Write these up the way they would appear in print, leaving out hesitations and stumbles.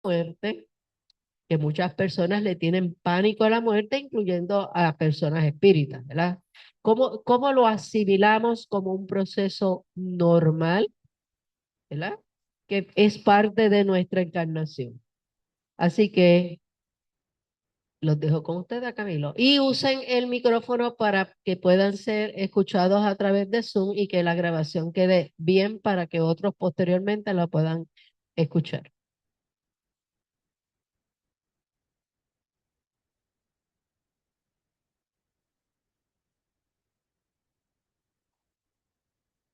muerte, que muchas personas le tienen pánico a la muerte, incluyendo a personas espíritas, ¿verdad? ¿Cómo lo asimilamos como un proceso normal, ¿verdad? Que es parte de nuestra encarnación. Así que los dejo con ustedes, Camilo. Y usen el micrófono para que puedan ser escuchados a través de Zoom y que la grabación quede bien para que otros posteriormente la puedan escuchar.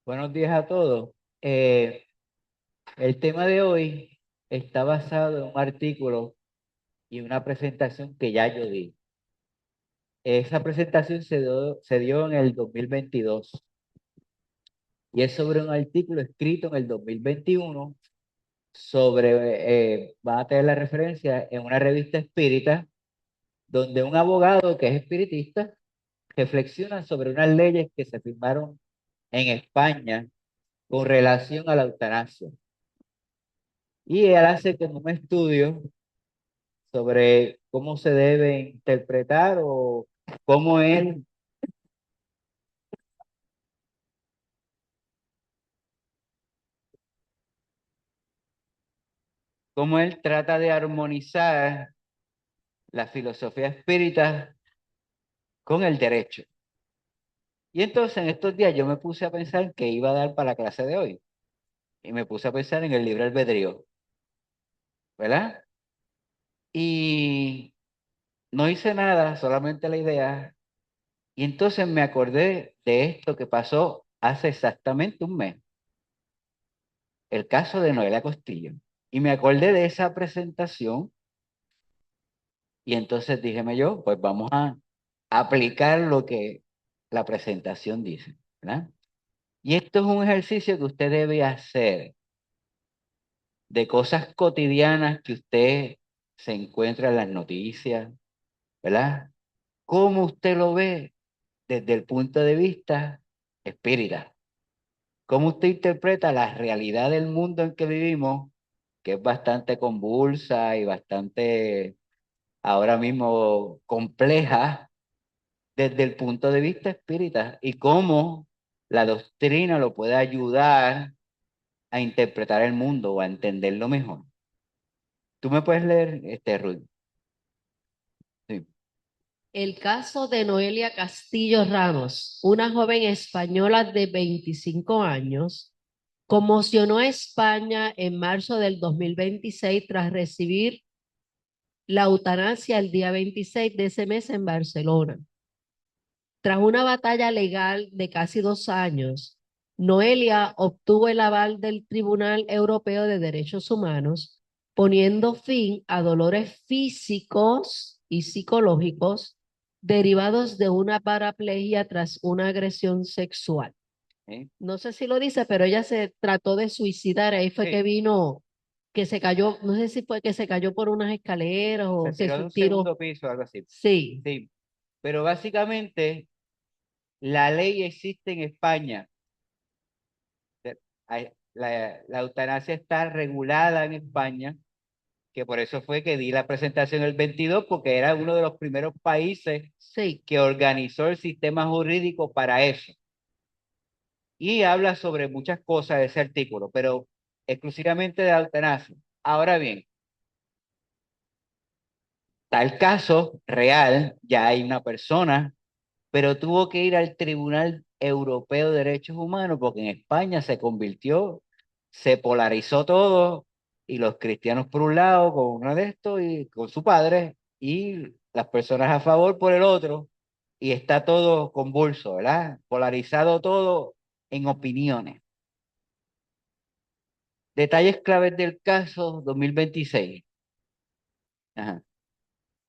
Buenos días a todos. Eh, el tema de hoy está basado en un artículo y una presentación que ya yo di. Esa presentación se dio en el 2022 y es sobre un artículo escrito en el 2021 va a tener la referencia en una revista espírita donde un abogado que es espiritista reflexiona sobre unas leyes que se firmaron en España con relación a la eutanasia. Y él hace como un estudio sobre cómo se debe interpretar o cómo él, cómo él trata de armonizar la filosofía espírita con el derecho. Y entonces en estos días yo me puse a pensar que iba a dar para la clase de hoy. Y me puse a pensar en el libre albedrío, ¿verdad? Y no hice nada, solamente la idea. Y entonces me acordé de esto que pasó hace exactamente un mes, el caso de Noelia Costillo. Y me acordé de esa presentación y entonces díjeme yo, pues vamos a aplicar lo que la presentación dice, ¿verdad? Y esto es un ejercicio que usted debe hacer de cosas cotidianas que usted se encuentra en las noticias, ¿verdad? ¿Cómo usted lo ve desde el punto de vista espírita? ¿Cómo usted interpreta la realidad del mundo en que vivimos, que es bastante convulsa y bastante ahora mismo compleja desde el punto de vista espírita y cómo la doctrina lo puede ayudar a interpretar el mundo o a entenderlo mejor? ¿Tú me puedes leer, Ruth? Sí. El caso de Noelia Castillo Ramos, una joven española de 25 años, conmocionó a España en marzo del 2026 tras recibir la eutanasia el día 26 de ese mes en Barcelona. Tras una batalla legal de casi 2 años, Noelia obtuvo el aval del Tribunal Europeo de Derechos Humanos, poniendo fin a dolores físicos y psicológicos derivados de una paraplegia tras una agresión sexual. ¿Sí? No sé si lo dice, pero ella se trató de suicidar. Ahí fue que Sí, vino, que se cayó, no sé si fue que se cayó por unas escaleras o se se tiró de un tiró. segundo piso, algo así. Sí, Sí, pero básicamente la ley existe en España. La eutanasia está regulada en España, que por eso fue que di la presentación el 22, porque era uno de los primeros países sí. que organizó el sistema jurídico para eso. Y habla sobre muchas cosas de ese artículo, pero exclusivamente de la eutanasia. Ahora bien, tal caso real, ya hay una persona, pero tuvo que ir al Tribunal Europeo de Derechos Humanos porque en España se polarizó todo y los cristianos por un lado con uno de estos y con su padre y las personas a favor por el otro y está todo convulso, ¿verdad? Polarizado todo en opiniones. Detalles claves del caso 2026. Ajá,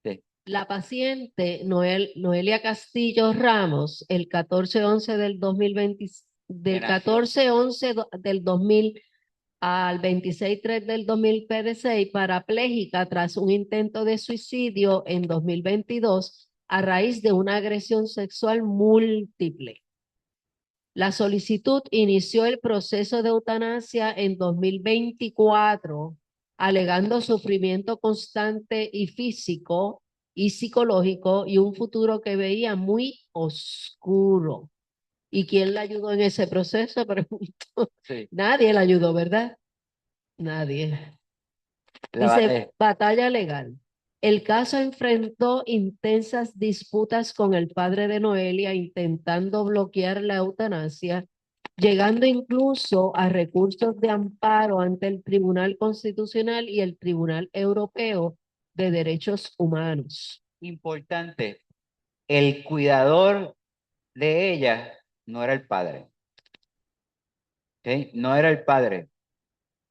sí. La paciente Noelia Castillo Ramos, el 14/11 del 2020, Que del nació. 14/11 del 2000 al 26/3 del 2006, parapléjica tras un intento de suicidio en 2022 a raíz de una agresión sexual múltiple. La solicitud inició el proceso de eutanasia en 2024 alegando sufrimiento constante y físico y psicológico y un futuro que veía muy oscuro. ¿Y quién la ayudó en ese proceso? Pregunto. Sí. Nadie la ayudó, ¿verdad? Nadie. La, ba- Dice, batalla legal. El caso enfrentó intensas disputas con el padre de Noelia, intentando bloquear la eutanasia, llegando incluso a recursos de amparo ante el Tribunal Constitucional y el Tribunal Europeo de Derechos Humanos. Importante, el cuidador de ella no era el padre, ¿ok? No era el padre.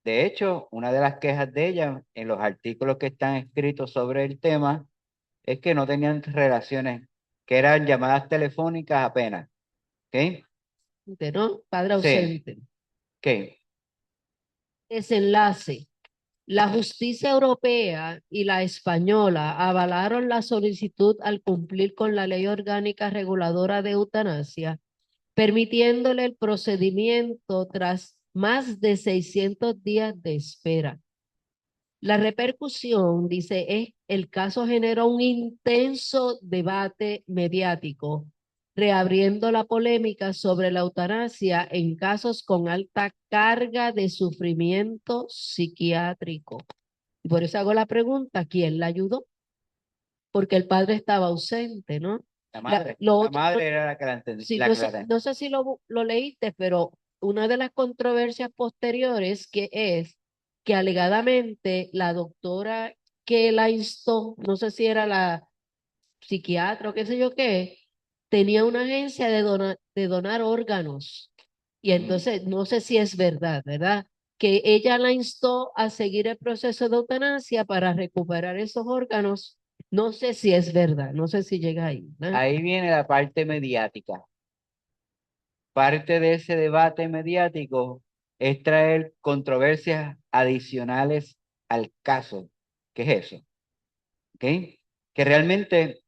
De hecho, una de las quejas de ella en los artículos que están escritos sobre el tema es que no tenían relaciones, que eran llamadas telefónicas apenas, ¿ok? ¿No? Padre Sí, ausente. ¿ok? Desenlace. La justicia europea y la española avalaron la solicitud al cumplir con la ley orgánica reguladora de eutanasia, permitiéndole el procedimiento tras más de 600 días de espera. La repercusión, dice, es el caso generó un intenso debate mediático, reabriendo la polémica sobre la eutanasia en casos con alta carga de sufrimiento psiquiátrico. Y por eso hago la pregunta, ¿quién la ayudó? Porque el padre estaba ausente, ¿no? Lo La otro, madre era la que la entendía, sí, la que la. no sé si lo leíste, pero una de las controversias posteriores que es que alegadamente la doctora que la instó, no sé si era la psiquiatra o qué sé yo qué, tenía una agencia de donar órganos. Y entonces, no sé si es verdad, ¿verdad? Que ella la instó a seguir el proceso de eutanasia para recuperar esos órganos. No sé si es verdad, no sé si llega ahí, ¿verdad? Ahí viene la parte mediática. Parte de ese debate mediático es traer controversias adicionales al caso. ¿Qué es eso? ¿Ok? Que realmente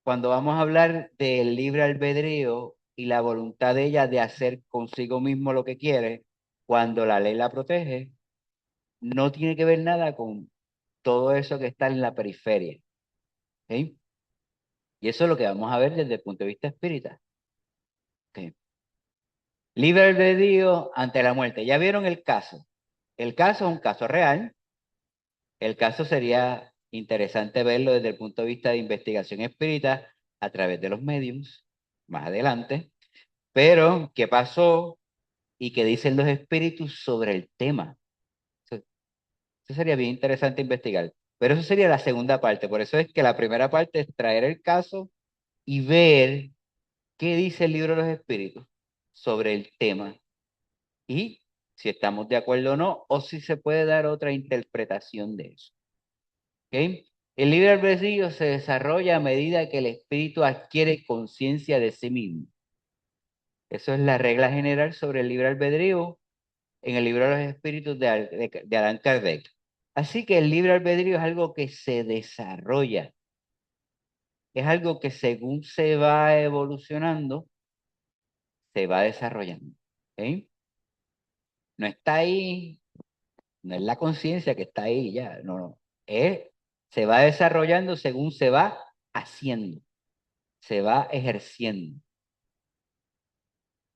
cuando vamos a hablar del libre albedrío y la voluntad de ella de hacer consigo mismo lo que quiere, cuando la ley la protege, no tiene que ver nada con todo eso que está en la periferia. ¿Ok? Y eso es lo que vamos a ver desde el punto de vista espírita. ¿Ok? Libre albedrío ante la muerte. Ya vieron el caso. El caso es un caso real. El caso sería interesante verlo desde el punto de vista de investigación espírita a través de los medios más adelante. Pero, ¿qué pasó y qué dicen los espíritus sobre el tema? Eso, eso sería bien interesante investigar. Pero eso sería la segunda parte. Por eso es que la primera parte es traer el caso y ver qué dice el libro de los espíritus sobre el tema y si estamos de acuerdo o no, o si se puede dar otra interpretación de eso. ¿Ok? El libre albedrío se desarrolla a medida que el espíritu adquiere conciencia de sí mismo. Eso es la regla general sobre el libre albedrío en el libro de los espíritus de Allan Kardec. Así que el libre albedrío es algo que se desarrolla, es algo que según se va evolucionando, se va desarrollando. ¿Ok? No está ahí, no es la conciencia que está ahí ya, no, no. Se va desarrollando según se va haciendo, se va ejerciendo.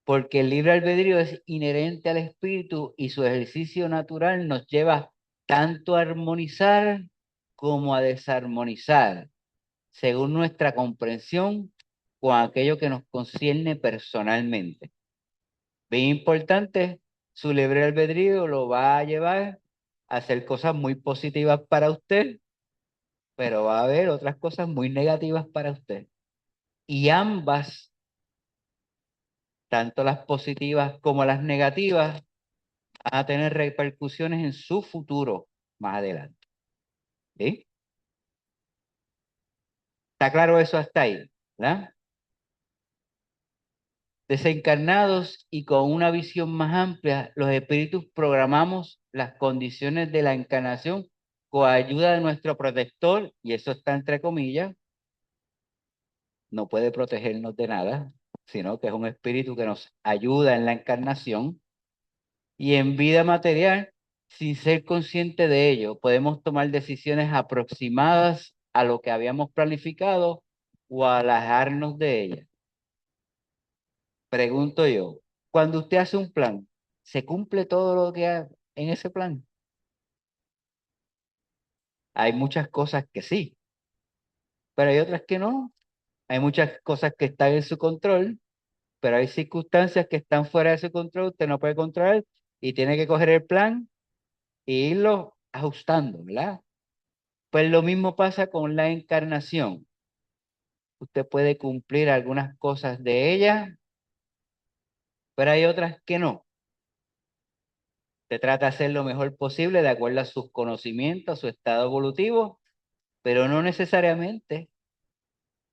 Porque el libre albedrío es inherente al espíritu y su ejercicio natural nos lleva tanto a armonizar como a desarmonizar, según nuestra comprensión con aquello que nos concierne personalmente. Bien importante, su libre albedrío lo va a llevar a hacer cosas muy positivas para usted, pero va a haber otras cosas muy negativas para usted. Y ambas, tanto las positivas como las negativas, van a tener repercusiones en su futuro más adelante. ¿Sí? ¿Está claro eso hasta ahí? ¿Verdad? Desencarnados y con una visión más amplia, los espíritus programamos las condiciones de la encarnación con ayuda de nuestro protector, y eso está entre comillas, no puede protegernos de nada, sino que es un espíritu que nos ayuda en la encarnación y en vida material sin ser consciente de ello, podemos tomar decisiones aproximadas a lo que habíamos planificado o alejarnos de ellas. Pregunto yo, cuando usted hace un plan, ¿se cumple todo lo que hay en ese plan? Hay muchas cosas que sí, pero hay otras que no. Hay muchas cosas que están en su control, pero hay circunstancias que están fuera de su control, usted no puede controlar y tiene que coger el plan e irlo ajustando, ¿verdad? Pues lo mismo pasa con la encarnación. Usted puede cumplir algunas cosas de ella, pero hay otras que no. Usted trata de hacer lo mejor posible de acuerdo a sus conocimientos, a su estado evolutivo, pero no necesariamente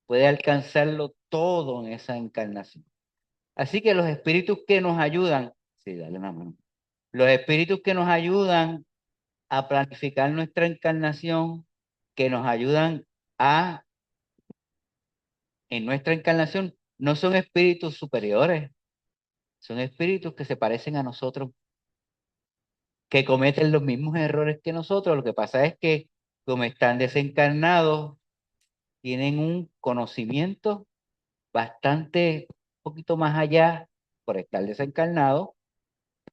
puede alcanzarlo todo en esa encarnación. Así que los espíritus que nos ayudan, sí, dale una mano. Los espíritus que nos ayudan a planificar nuestra encarnación, que nos ayudan a, en nuestra encarnación, no son espíritus superiores, son espíritus que se parecen a nosotros, que cometen los mismos errores que nosotros. Lo que pasa es que como están desencarnados, tienen un conocimiento bastante, un poquito más allá por estar desencarnados,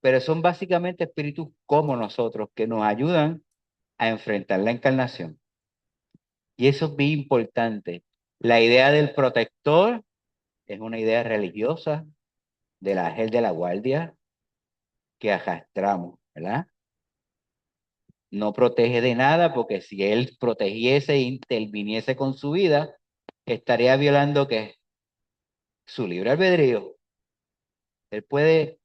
pero son básicamente espíritus como nosotros que nos ayudan a enfrentar la encarnación. Y eso es bien importante. La idea del protector es una idea religiosa del ángel de la guardia que arrastramos, ¿verdad? No protege de nada porque si él protegiese e interviniese con su vida, estaría violando ¿qué? Su libre albedrío. Él puede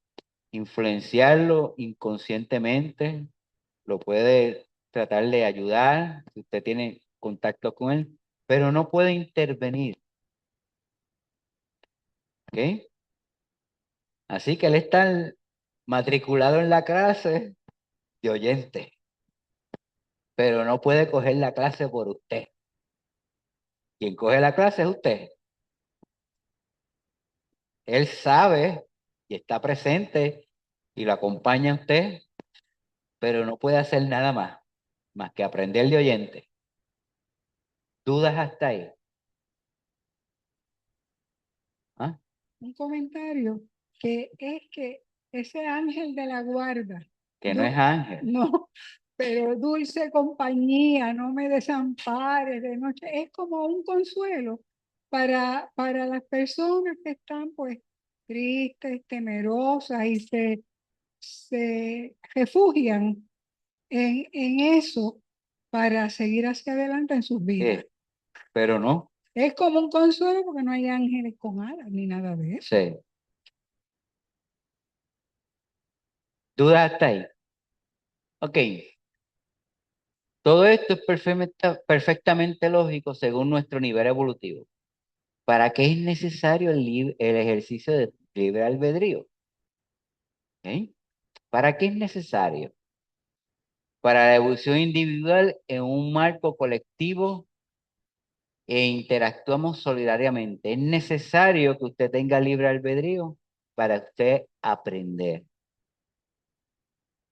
influenciarlo inconscientemente, lo puede tratar de ayudar si usted tiene contacto con él, pero no puede intervenir, ¿ok? Así que él está matriculado en la clase de oyente, pero no puede coger la clase por usted. Quien coge la clase es usted. Él sabe y está presente y lo acompaña a usted, pero no puede hacer nada más que aprender de oyente. ¿Dudas hasta ahí? ¿Ah? Un comentario que es que ese ángel de la guarda, Que no es ángel. no, pero dulce compañía, no me desampares de noche, es como un consuelo para las personas que están pues tristes, temerosas y se refugian en eso para seguir hacia adelante en sus vidas. Pero no. Es como un consuelo porque no hay ángeles con alas ni nada de eso. Sí. ¿Dudas hasta ahí? Ok. Todo esto es perfectamente lógico según nuestro nivel evolutivo. ¿Para qué es necesario el ejercicio de libre albedrío? ¿Ok? ¿Para qué es necesario? Para la evolución individual en un marco colectivo e interactuamos solidariamente. Es necesario que usted tenga libre albedrío para usted aprender.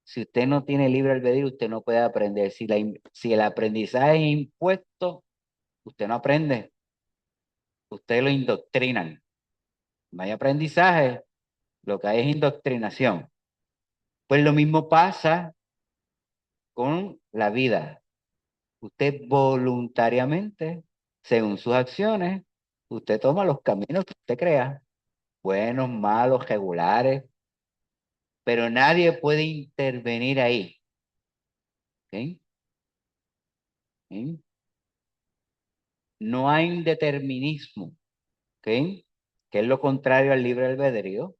Si usted no tiene libre albedrío, usted no puede aprender. Si el aprendizaje es impuesto, usted no aprende. Usted lo indoctrinan. No hay aprendizaje, lo que hay es indoctrinación. Pues lo mismo pasa con la vida. Usted voluntariamente, según sus acciones, usted toma los caminos que usted crea, buenos, malos, regulares, pero nadie puede intervenir ahí. ¿Ok? ¿Ok? No hay un determinismo, ¿ok? Que es lo contrario al libre albedrío.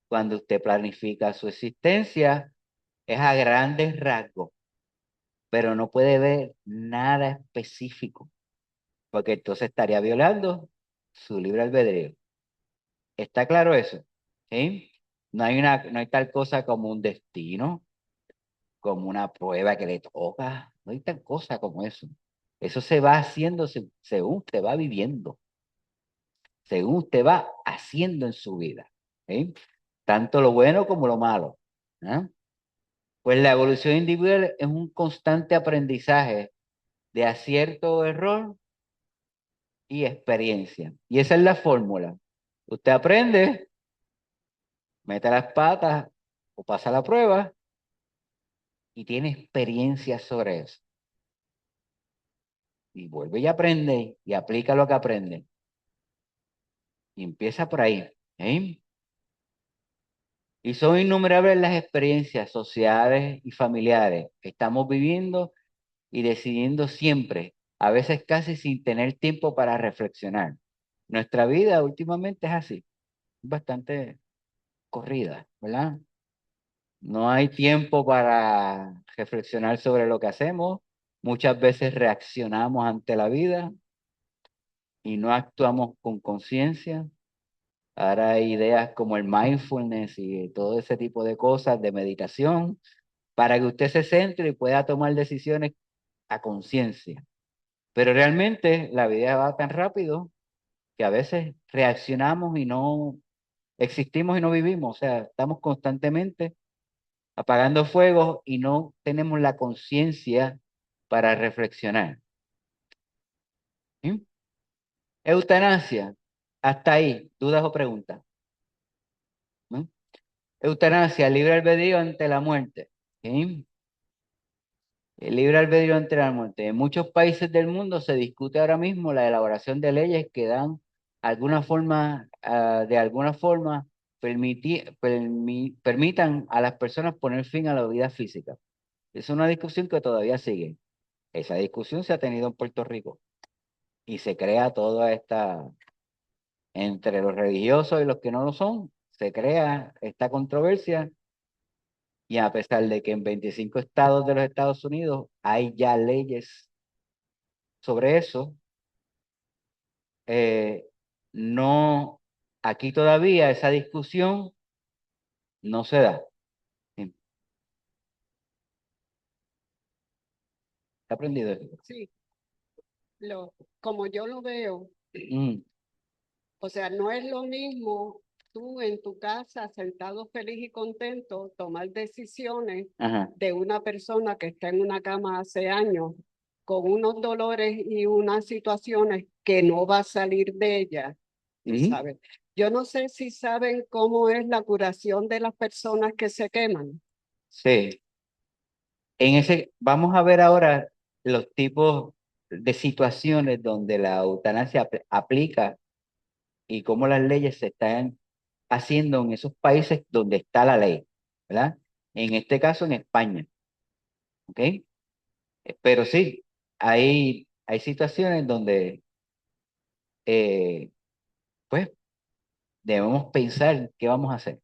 Cuando usted planifica su existencia, es a grandes rasgos, pero no puede ver nada específico, porque entonces estaría violando su libre albedrío. ¿Está claro eso? ¿Sí? No hay tal cosa como un destino, como una prueba que le toca. No hay tal cosa como eso. Eso se va haciendo según usted va viviendo, según usted va haciendo en su vida. ¿Sí? Tanto lo bueno como lo malo. ¿Ah? Pues la evolución individual es un constante aprendizaje de acierto o error y experiencia. Y esa es la fórmula. Usted aprende, mete las patas o pasa la prueba y tiene experiencia sobre eso. Y vuelve y aprende y aplica lo que aprende. Y empieza por ahí. ¿Eh? Y son innumerables las experiencias sociales y familiares que estamos viviendo y decidiendo siempre, a veces casi sin tener tiempo para reflexionar. Nuestra vida últimamente es así, bastante corrida, ¿verdad? No hay tiempo para reflexionar sobre lo que hacemos. Muchas veces reaccionamos ante la vida y no actuamos con conciencia. Ahora hay ideas como el mindfulness y todo ese tipo de cosas de meditación para que usted se centre y pueda tomar decisiones a conciencia. Pero realmente la vida va tan rápido que a veces reaccionamos y no existimos y no vivimos. O sea, estamos constantemente apagando fuegos y no tenemos la conciencia para reflexionar. ¿Sí? Eutanasia, hasta ahí, dudas o preguntas. ¿No? Eutanasia, libre albedrío ante la muerte. ¿Sí? El libre albedrío ante la muerte. En muchos países del mundo se discute ahora mismo la elaboración de leyes que dan alguna forma, de alguna forma, permitan a las personas poner fin a la vida física. Es una discusión que todavía sigue. Esa discusión se ha tenido en Puerto Rico y se crea toda esta, entre los religiosos y los que no lo son, se crea esta controversia y a pesar de que en 25 estados de los Estados Unidos hay ya leyes sobre eso, eh, no, aquí todavía esa discusión no se da. ¿Sí? ¿He aprendido eso? Sí, como yo lo veo, Mm, o sea, no es lo mismo tú en tu casa, sentado feliz y contento, tomar decisiones ajá. de una persona que está en una cama hace años, con unos dolores y unas situaciones que no va a salir de ella, tú Ujú. sabes. Yo no sé si saben cómo es la curación de las personas que se queman. Sí. Vamos a ver ahora los tipos de situaciones donde la eutanasia aplica y cómo las leyes se están haciendo en esos países donde está la ley, ¿verdad? En este caso en España, ¿ok? Pero sí, hay situaciones donde, eh, pues, debemos pensar qué vamos a hacer.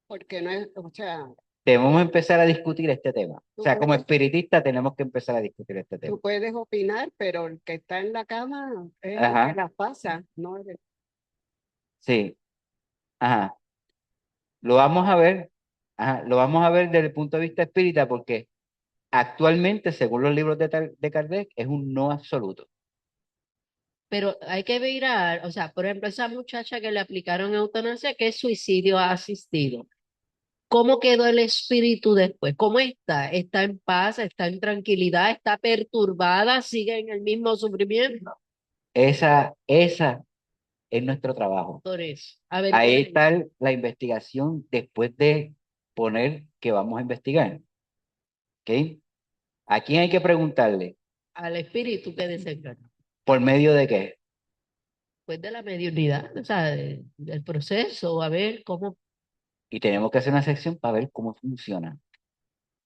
Porque no es, o sea, Debemos empezar a discutir este tema. O tú sea, como puedes, espiritistas tenemos que empezar a discutir este tema. tú puedes opinar, pero el que está en la cama es el que Ajá, las pasa, no sí, ajá. Lo vamos a ver, ajá, lo vamos a ver desde el punto de vista espírita porque actualmente, según los libros de Kardec, es un no absoluto. Pero hay que mirar, o sea, por ejemplo, esa muchacha que le aplicaron eutanasia, que es suicidio asistido. ¿Cómo quedó el espíritu después? ¿Cómo está? ¿Está en paz? ¿Está en tranquilidad? ¿Está perturbada? ¿Sigue en el mismo sufrimiento? Esa es nuestro trabajo. Por eso, a ver Ahí qué está la investigación después de poner que vamos a investigar. ¿Ok? ¿A quién hay que preguntarle? al espíritu que desencarna. ¿Por medio de qué? Pues de la mediunidad, o sea, del proceso, a ver cómo Y tenemos que hacer una sección para ver cómo funciona.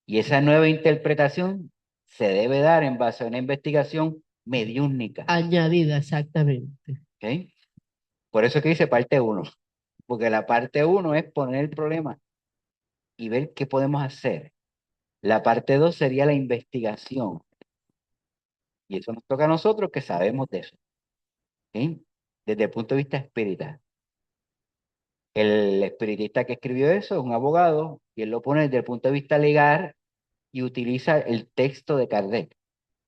Y esa nueva interpretación se debe dar en base a una investigación mediúnica. añadida exactamente. ¿Ok? Por eso que dice parte uno, porque la parte uno es poner el problema y ver qué podemos hacer. La parte 2 sería la investigación. Y eso nos toca a nosotros que sabemos de eso. ¿Ok? Desde el punto de vista espírita. El espiritista que escribió eso es un abogado y él lo pone desde el punto de vista legal y utiliza el texto de Kardec,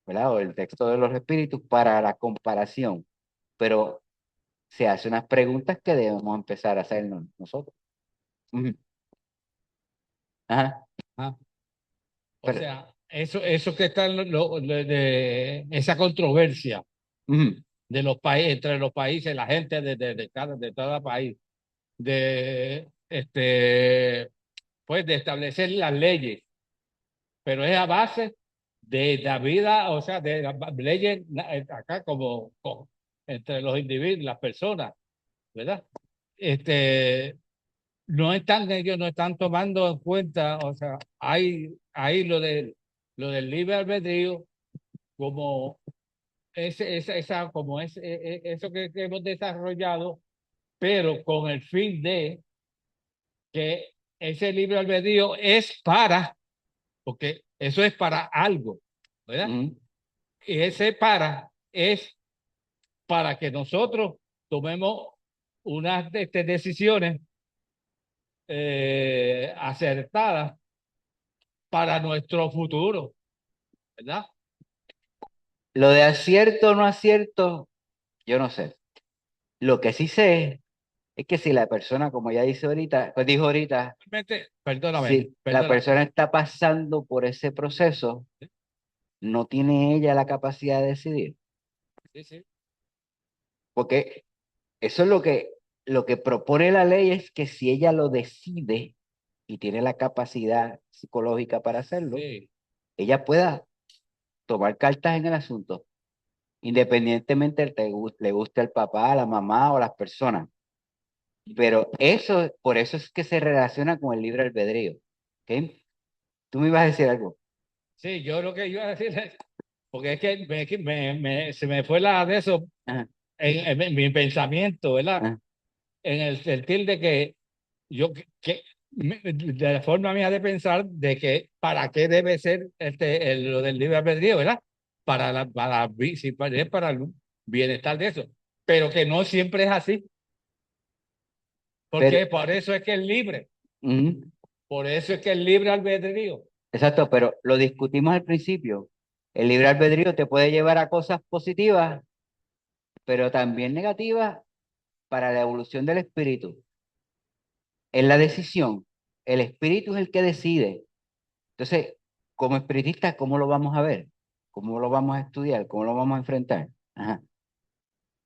¿verdad? O el texto de los espíritus para la comparación. Pero se hace unas preguntas que debemos empezar a hacernos nosotros. Ujú. Ajá. Ah, O Pero- sea, eso que está de esa controversia Ujú, de los países, entre los países, la gente de cada país, de pues de establecer las leyes, pero es a base de la vida, o sea, de las leyes acá entre los individuos, las personas, ¿verdad? Este, ellos no están tomando en cuenta, o sea, hay lo del libre albedrío como eso que hemos desarrollado, pero con el fin de que ese libre albedrío es porque eso es para algo, ¿verdad? ujú. Y ese es para que nosotros tomemos unas decisiones acertadas para nuestro futuro, ¿verdad? Lo de acierto o no acierto, yo no sé. Lo que sí sé es que si la persona, como ya dice ahorita, pues dijo ahorita, Realmente, perdóname, si la perdóname. persona está pasando por ese proceso, no tiene ella la capacidad de decidir. Sí, sí. Porque eso es lo que propone la ley es que si ella lo decide y tiene la capacidad psicológica para hacerlo, Sí. ella pueda tomar cartas en el asunto, independientemente le guste al papá, a la mamá o a las personas. Pero eso, por eso es que se relaciona con el libre albedrío. ¿Ok? Tú me ibas a decir algo. Sí, yo lo que iba a decir es, porque es que se me fue la de eso Ajá, en mi pensamiento, ¿verdad? ajá. En el sentir de que yo, de la forma mía de pensar, de que para qué debe ser lo del libre albedrío, ¿verdad? Sí, es para el bienestar de eso, pero que no siempre es así, Pero, porque por eso es que es libre, ujú, por eso es que es libre albedrío. exacto, pero lo discutimos al principio. El libre albedrío te puede llevar a cosas positivas, pero también negativas para la evolución del espíritu. En la decisión, el espíritu es el que decide. Entonces, como espiritista, ¿cómo lo vamos a ver? ¿Cómo lo vamos a estudiar? ¿Cómo lo vamos a enfrentar? Ajá.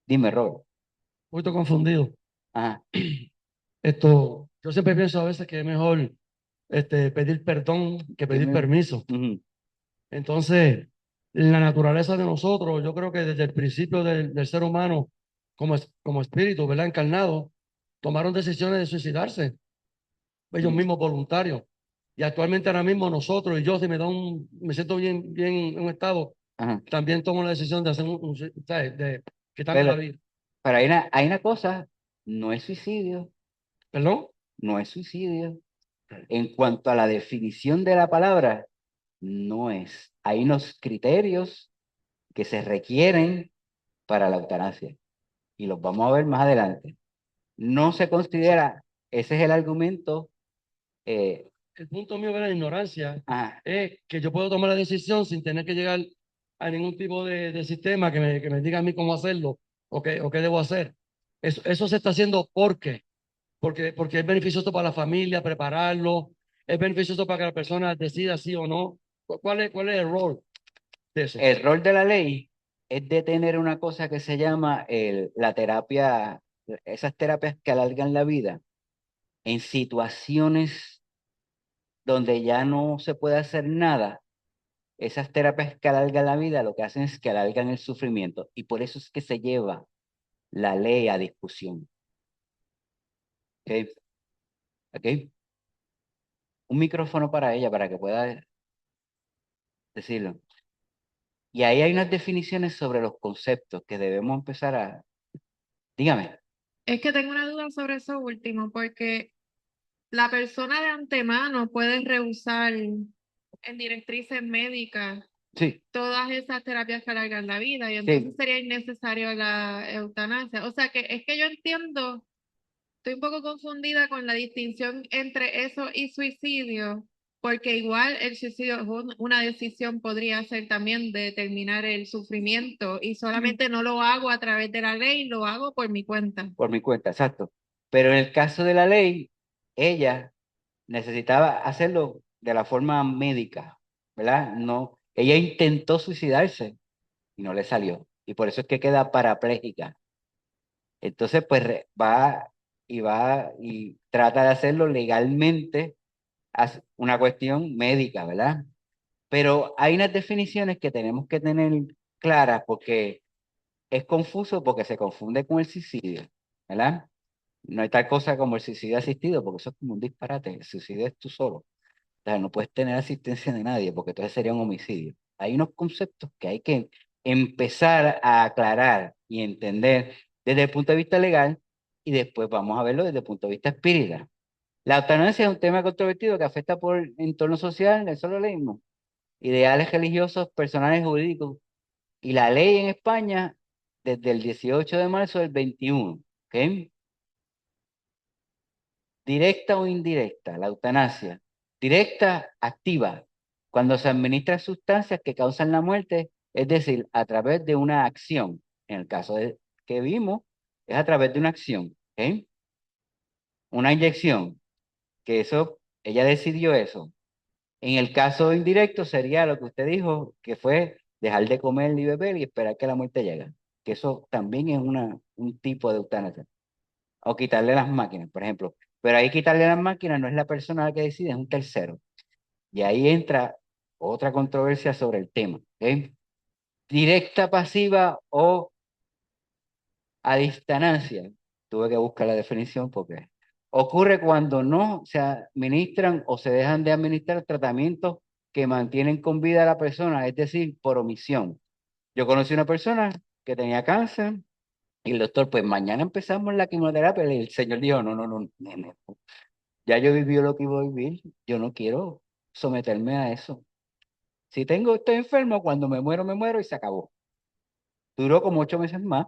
Dime, Robert. Un poquito confundido. Ajá. Yo siempre pienso a veces que es mejor pedir perdón que pedir Dime. permiso. Ujú, Entonces, la naturaleza de nosotros, yo creo que desde el principio del ser humano, como espíritu, ¿verdad? Encarnado, tomaron decisiones de suicidarse, ellos ujú, mismos voluntarios. Y actualmente ahora mismo nosotros y yo, si me siento bien en un estado, ajá. también tomo la decisión de hacer ¿sabes? De quitarme la Pero, vida. pero hay una cosa, no es suicidio, ¿Perdón? no es suicidio. En cuanto a la definición de la palabra, no es. Hay unos criterios que se requieren para la eutanasia y los vamos a ver más adelante. No se considera, ese es el argumento. eh, El punto mío de la ignorancia ah, es que yo puedo tomar la decisión sin tener que llegar a ningún tipo de sistema que me diga a mí cómo hacerlo o qué debo hacer. Eso se está haciendo porque es beneficioso para la familia prepararlo, es beneficioso para que la persona decida sí o no. ¿Cuál es el rol de eso? el rol de la ley es detener una cosa que se llama la terapia, esas terapias que alargan la vida en situaciones donde ya no se puede hacer nada. Esas terapias que alargan la vida lo que hacen es que alargan el sufrimiento y por eso es que se lleva la ley a discusión. ¿Ok? ¿Ok? Un micrófono para ella para que pueda decirlo. Y ahí hay unas definiciones sobre los conceptos que debemos empezar a... Dígame. Es que tengo una duda sobre eso último, porque la persona de antemano puede rehusar en directrices médicas Sí, todas esas terapias que alargan la vida y sí. entonces sería innecesario la eutanasia. O sea que es que yo entiendo, estoy un poco confundida con la distinción entre eso y suicidio, porque igual el suicidio es una decisión podría ser también de determinar el sufrimiento y solamente no lo hago a través de la ley, lo hago por mi cuenta. Por mi cuenta, exacto. Pero en el caso de la ley, ella necesitaba hacerlo de la forma médica, ¿verdad? No, ella intentó suicidarse y no le salió. Y por eso es que queda parapléjica. Entonces, pues va y trata de hacerlo legalmente, una cuestión médica, ¿verdad? Pero hay unas definiciones que tenemos que tener claras porque es confuso porque se confunde con el suicidio, ¿verdad? No hay tal cosa como el suicidio asistido porque eso es como un disparate. El suicidio es tú solo. O sea, no puedes tener asistencia de nadie porque entonces sería un homicidio. Hay unos conceptos que hay que empezar a aclarar y entender desde el punto de vista legal y después vamos a verlo desde el punto de vista espírita. La eutanasia es un tema controvertido que afecta por el entorno social, eso lo leímos, ideales religiosos, personales, jurídicos y la ley en España desde el 18 de marzo del 21, ¿ok? Directa o indirecta, la eutanasia. Directa, activa, cuando se administran sustancias que causan la muerte, es decir, a través de una acción. En el caso que vimos, es a través de una acción, ¿ok? Una inyección, que eso, ella decidió eso. En el caso indirecto sería lo que usted dijo, que fue dejar de comer y beber y esperar que la muerte llegue. Que eso también es un tipo de eutanasia. O quitarle las máquinas, por ejemplo. Pero ahí quitarle las máquinas no es la persona la que decide, es un tercero. Y ahí entra otra controversia sobre el tema. ¿Ok? Directa, pasiva o a distancia. Tuve que buscar la definición porque ocurre cuando no se administran o se dejan de administrar tratamientos que mantienen con vida a la persona, es decir, por omisión. Yo conocí una persona que tenía cáncer y el doctor, pues mañana empezamos la quimioterapia. Y el señor dijo, no, no, no, nene, ya yo viví lo que iba a vivir, yo no quiero someterme a eso. Si estoy enfermo, cuando me muero y se acabó. Duró como 8 meses más.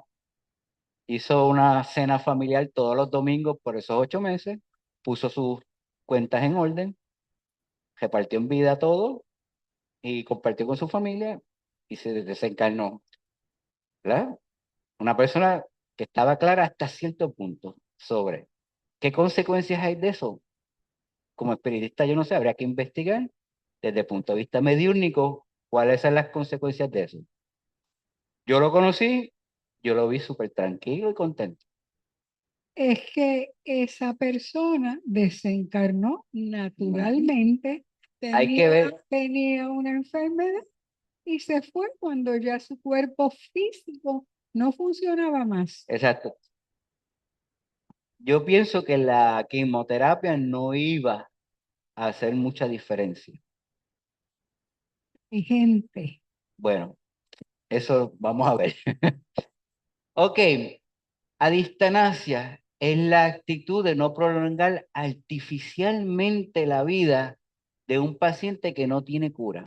Hizo una cena familiar todos los domingos por esos 8 meses. Puso sus cuentas en orden. Repartió en vida todo y compartió con su familia y se desencarnó. ¿Verdad? Una persona que estaba clara hasta cierto punto sobre qué consecuencias hay de eso. Como espiritista yo no sé, habría que investigar desde el punto de vista mediúnico cuáles son las consecuencias de eso. Yo lo conocí, yo lo vi súper tranquilo y contento. Es que esa persona desencarnó naturalmente, Hay que ver, tenía una enfermedad y se fue cuando ya su cuerpo físico no funcionaba más. exacto. Yo pienso que la quimioterapia no iba a hacer mucha diferencia. Y gente, Bueno, eso vamos a ver. Ok, a distancia es la actitud de no prolongar artificialmente la vida de un paciente que no tiene cura.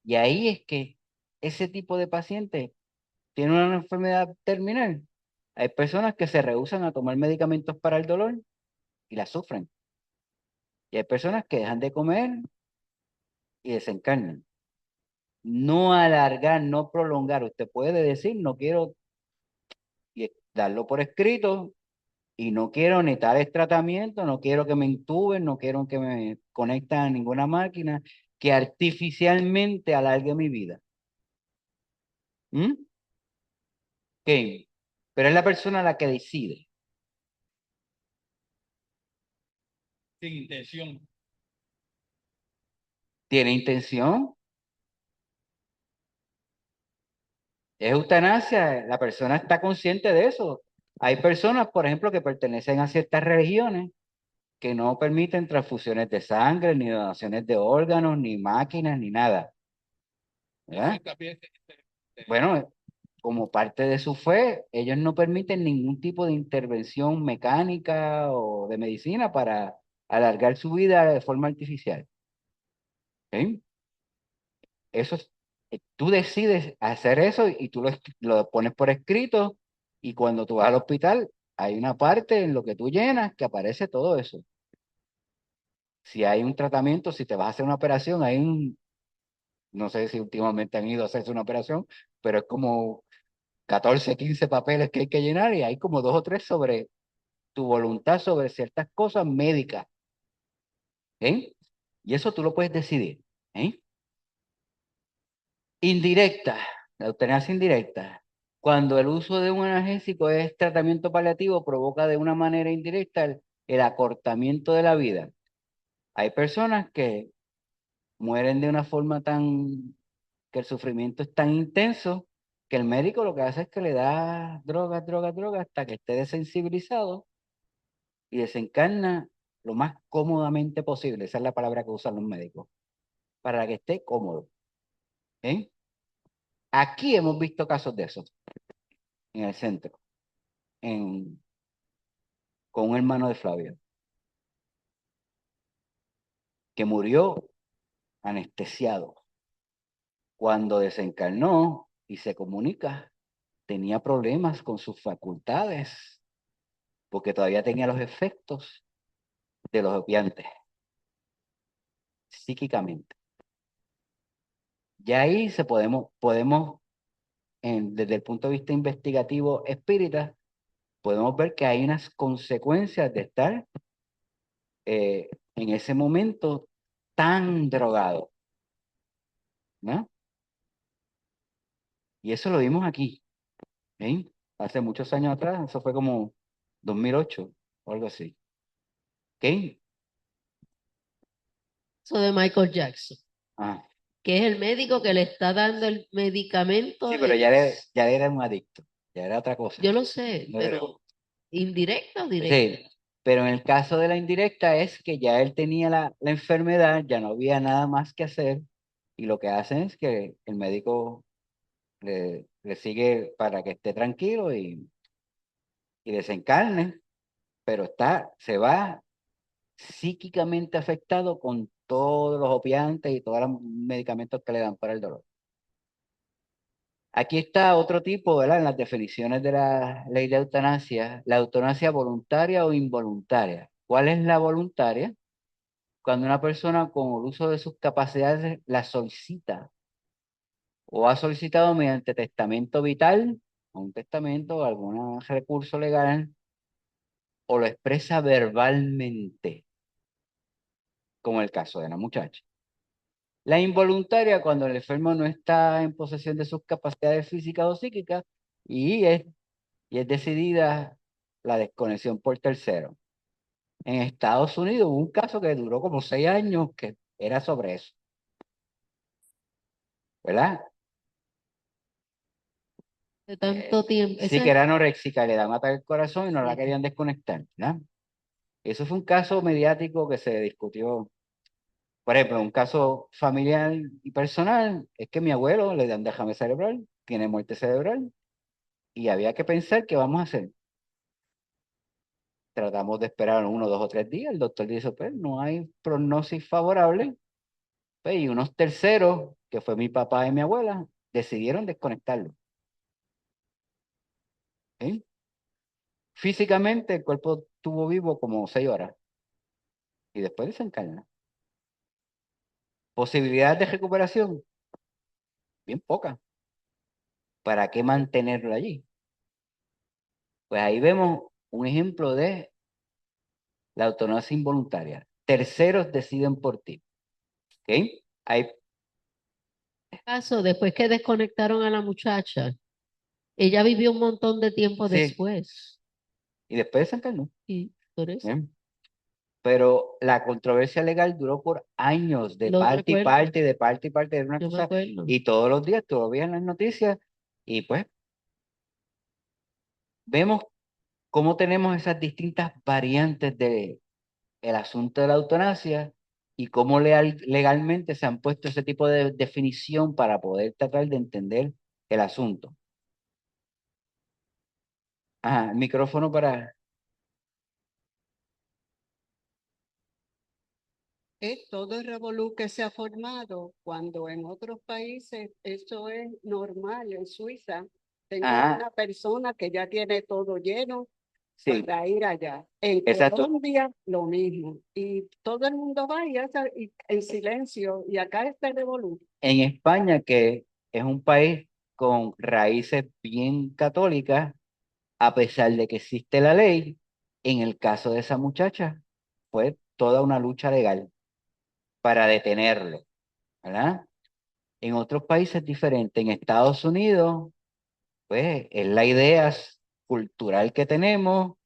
Y ahí es que ese tipo de paciente tiene una enfermedad terminal. Hay personas que se rehúsan a tomar medicamentos para el dolor y la sufren. Y hay personas que dejan de comer y desencarnan. No alargar, no prolongar. Usted puede decir, no quiero y darlo por escrito y no quiero ni tales tratamientos, no quiero que me intuben, no quiero que me conecten a ninguna máquina que artificialmente alargue mi vida. ¿Mm? Ok. Pero es la persona la que decide. Sin intención. ¿Tiene intención? Es eutanasia, la persona está consciente de eso. Hay personas, por ejemplo, que pertenecen a ciertas religiones que no permiten transfusiones de sangre, ni donaciones de órganos, ni máquinas, ni nada. ¿Verdad? Bueno, como parte de su fe, ellos no permiten ningún tipo de intervención mecánica o de medicina para alargar su vida de forma artificial. ¿Ok? Eso tú decides hacer eso y tú lo pones por escrito y cuando tú vas al hospital hay una parte en lo que tú llenas que aparece todo eso. Si hay un tratamiento, si te vas a hacer una operación, no sé si últimamente han ido a hacerse una operación, pero es como 14, 15 papeles que hay que llenar y hay como 2 o 3 sobre tu voluntad sobre ciertas cosas médicas. ¿Eh? Y eso tú lo puedes decidir. ¿Eh? Indirecta, la eutanasia indirecta. Cuando el uso de un analgésico es tratamiento paliativo, provoca de una manera indirecta el acortamiento de la vida. Hay personas que mueren de una forma que el sufrimiento es tan intenso que el médico lo que hace es que le da droga, hasta que esté desensibilizado y desencarna lo más cómodamente posible. Esa es la palabra que usan los médicos, para que esté cómodo. ¿Eh? Aquí hemos visto casos de eso, en el centro, con un hermano de Flavio, que murió anestesiado. Cuando desencarnó y se comunica, tenía problemas con sus facultades, porque todavía tenía los efectos de los opiantes, psíquicamente. Ya ahí desde el punto de vista investigativo espírita, podemos ver que hay unas consecuencias de estar en ese momento tan drogado, ¿no? Y eso lo vimos aquí, ¿eh? Hace muchos años atrás, eso fue como 2008 o algo así. ¿Ok? Eso de Michael Jackson, Ah, que es el médico que le está dando el medicamento. sí, pero ya era un adicto, ya era otra cosa. Yo lo sé, No era- pero indirecta o directa. Sí, pero en el caso de la indirecta es que ya él tenía la enfermedad, ya no había nada más que hacer, y lo que hacen es que el médico le sigue para que esté tranquilo y desencarne, pero se va psíquicamente afectado con todos los opiantes y todos los medicamentos que le dan para el dolor. Aquí está otro tipo, ¿verdad? En las definiciones de la ley de eutanasia, la eutanasia voluntaria o involuntaria. ¿Cuál es la voluntaria? Cuando una persona con el uso de sus capacidades la solicita o ha solicitado mediante testamento vital, o un testamento o algún recurso legal, o lo expresa verbalmente, como el caso de la muchacha. La involuntaria, cuando el enfermo no está en posesión de sus capacidades físicas o psíquicas y es decidida la desconexión por tercero. En Estados Unidos hubo un caso que duró como 6 años que era sobre eso, ¿verdad? De tanto tiempo. Sí, que era anoréxica, le da un ataque al corazón y no la querían desconectar, ¿verdad? Eso fue un caso mediático que se discutió. Por ejemplo, un caso familiar y personal es que mi abuelo le dan derrame cerebral, tiene muerte cerebral y había que pensar qué vamos a hacer. Tratamos de esperar 1, 2 o 3 días. El doctor dice, pues no hay prognosis favorable. Pues, y unos terceros, que fue mi papá y mi abuela, decidieron desconectarlo. ¿Sí? Físicamente el cuerpo estuvo vivo como 6 horas y después desencarna. Posibilidades de recuperación, bien pocas. ¿Para qué mantenerlo allí? Pues ahí vemos un ejemplo de la eutanasia involuntaria. Terceros deciden por ti. ¿Ok? Hay, Caso, después que desconectaron a la muchacha, ella vivió un montón de tiempo sí, después. y después desencarnó. Y por eso ¿Bien? Pero la controversia legal duró por años, de lo parte y recuerdo, parte, de parte y parte, era una yo me cosa, acuerdo. y todos los días tú lo veías en las noticias, y pues vemos cómo tenemos esas distintas variantes del asunto de la eutanasia y cómo legalmente se han puesto ese tipo de definición para poder tratar de entender el asunto. Ajá, el micrófono para... Es todo el revolú que se ha formado cuando en otros países eso es normal. En Suiza tengo Ajá, una persona que ya tiene todo lleno sí, para ir allá. En exacto. Colombia lo mismo. Y todo el mundo va y en silencio. Y acá está el revolú. En España, que es un país con raíces bien católicas, a pesar de que existe la ley, en el caso de esa muchacha, fue toda una lucha legal para detenerlo, ¿verdad? En otros países es diferente. En Estados Unidos, pues es la idea cultural que tenemos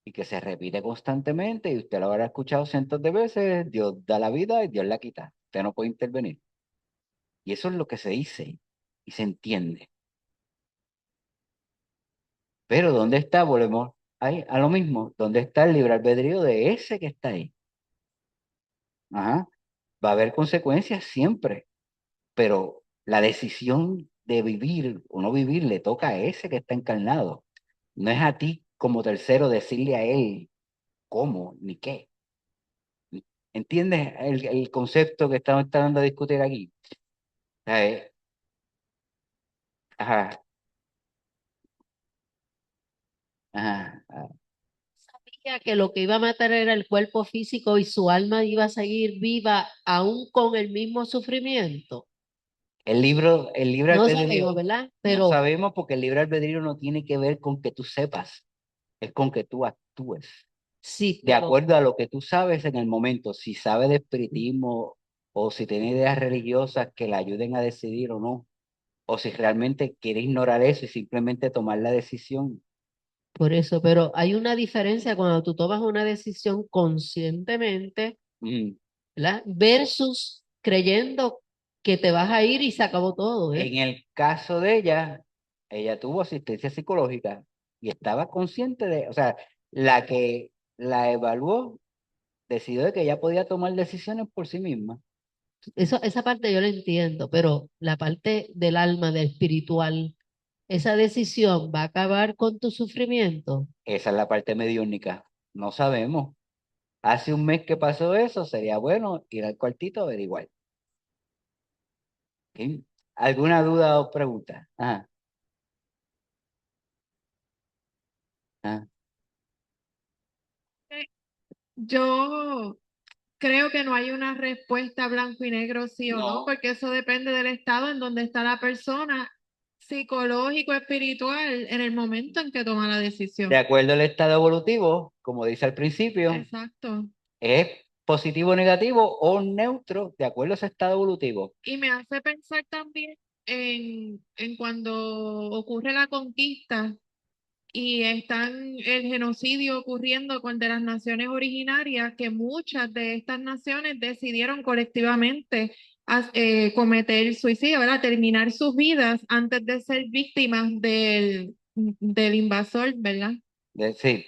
y que se repite constantemente y usted lo habrá escuchado cientos de veces, Dios da la vida y Dios la quita. Usted no puede intervenir. Y eso es lo que se dice y se entiende. Pero ¿dónde está? Volvemos ahí a lo mismo. ¿Dónde está el libre albedrío de ese que está ahí? Ajá. Va a haber consecuencias siempre, pero la decisión de vivir o no vivir le toca a ese que está encarnado. No es a ti como tercero decirle a él cómo ni qué. ¿Entiendes el concepto que estamos tratando de discutir aquí? Eh, Ajá, ajá, Sabía que lo que iba a matar era el cuerpo físico y su alma iba a seguir viva aún con el mismo sufrimiento. El libre No albedrío, sabemos, ¿verdad? no Pero sabemos porque el libre albedrío no tiene que ver con que tú sepas, es con que tú actúes. sí, De acuerdo a lo que tú sabes en el momento, si sabes de espiritismo o si tiene ideas religiosas que le ayuden a decidir o no, o si realmente quiere ignorar eso y simplemente tomar la decisión. por eso, pero hay una diferencia cuando tú tomas una decisión conscientemente, Mm. ¿verdad? Versus creyendo que te vas a ir y se acabó todo, ¿eh? En el caso de ella tuvo asistencia psicológica y estaba consciente de, o sea, la que la evaluó decidió de que ella podía tomar decisiones por sí misma. Eso, esa parte yo la entiendo, pero la parte del alma, del espiritual, esa decisión va a acabar con tu sufrimiento. Esa es la parte mediúnica. No sabemos. Hace un mes que pasó eso, sería bueno ir al cuartito a averiguar. ¿Sí? ¿Alguna duda o pregunta? Ajá, ajá. Yo creo que no hay una respuesta blanco y negro sí o no, No. porque eso depende del estado en donde está la persona psicológico, espiritual, en el momento en que toma la decisión. De acuerdo al estado evolutivo, como dice al principio, Exacto. es positivo, negativo o neutro, de acuerdo a ese estado evolutivo. Y me hace pensar también en cuando ocurre la conquista y están el genocidio ocurriendo con de las naciones originarias, que muchas de estas naciones decidieron colectivamente cometer suicidio, ¿verdad? Terminar sus vidas antes de ser víctimas del invasor, ¿verdad? Sí,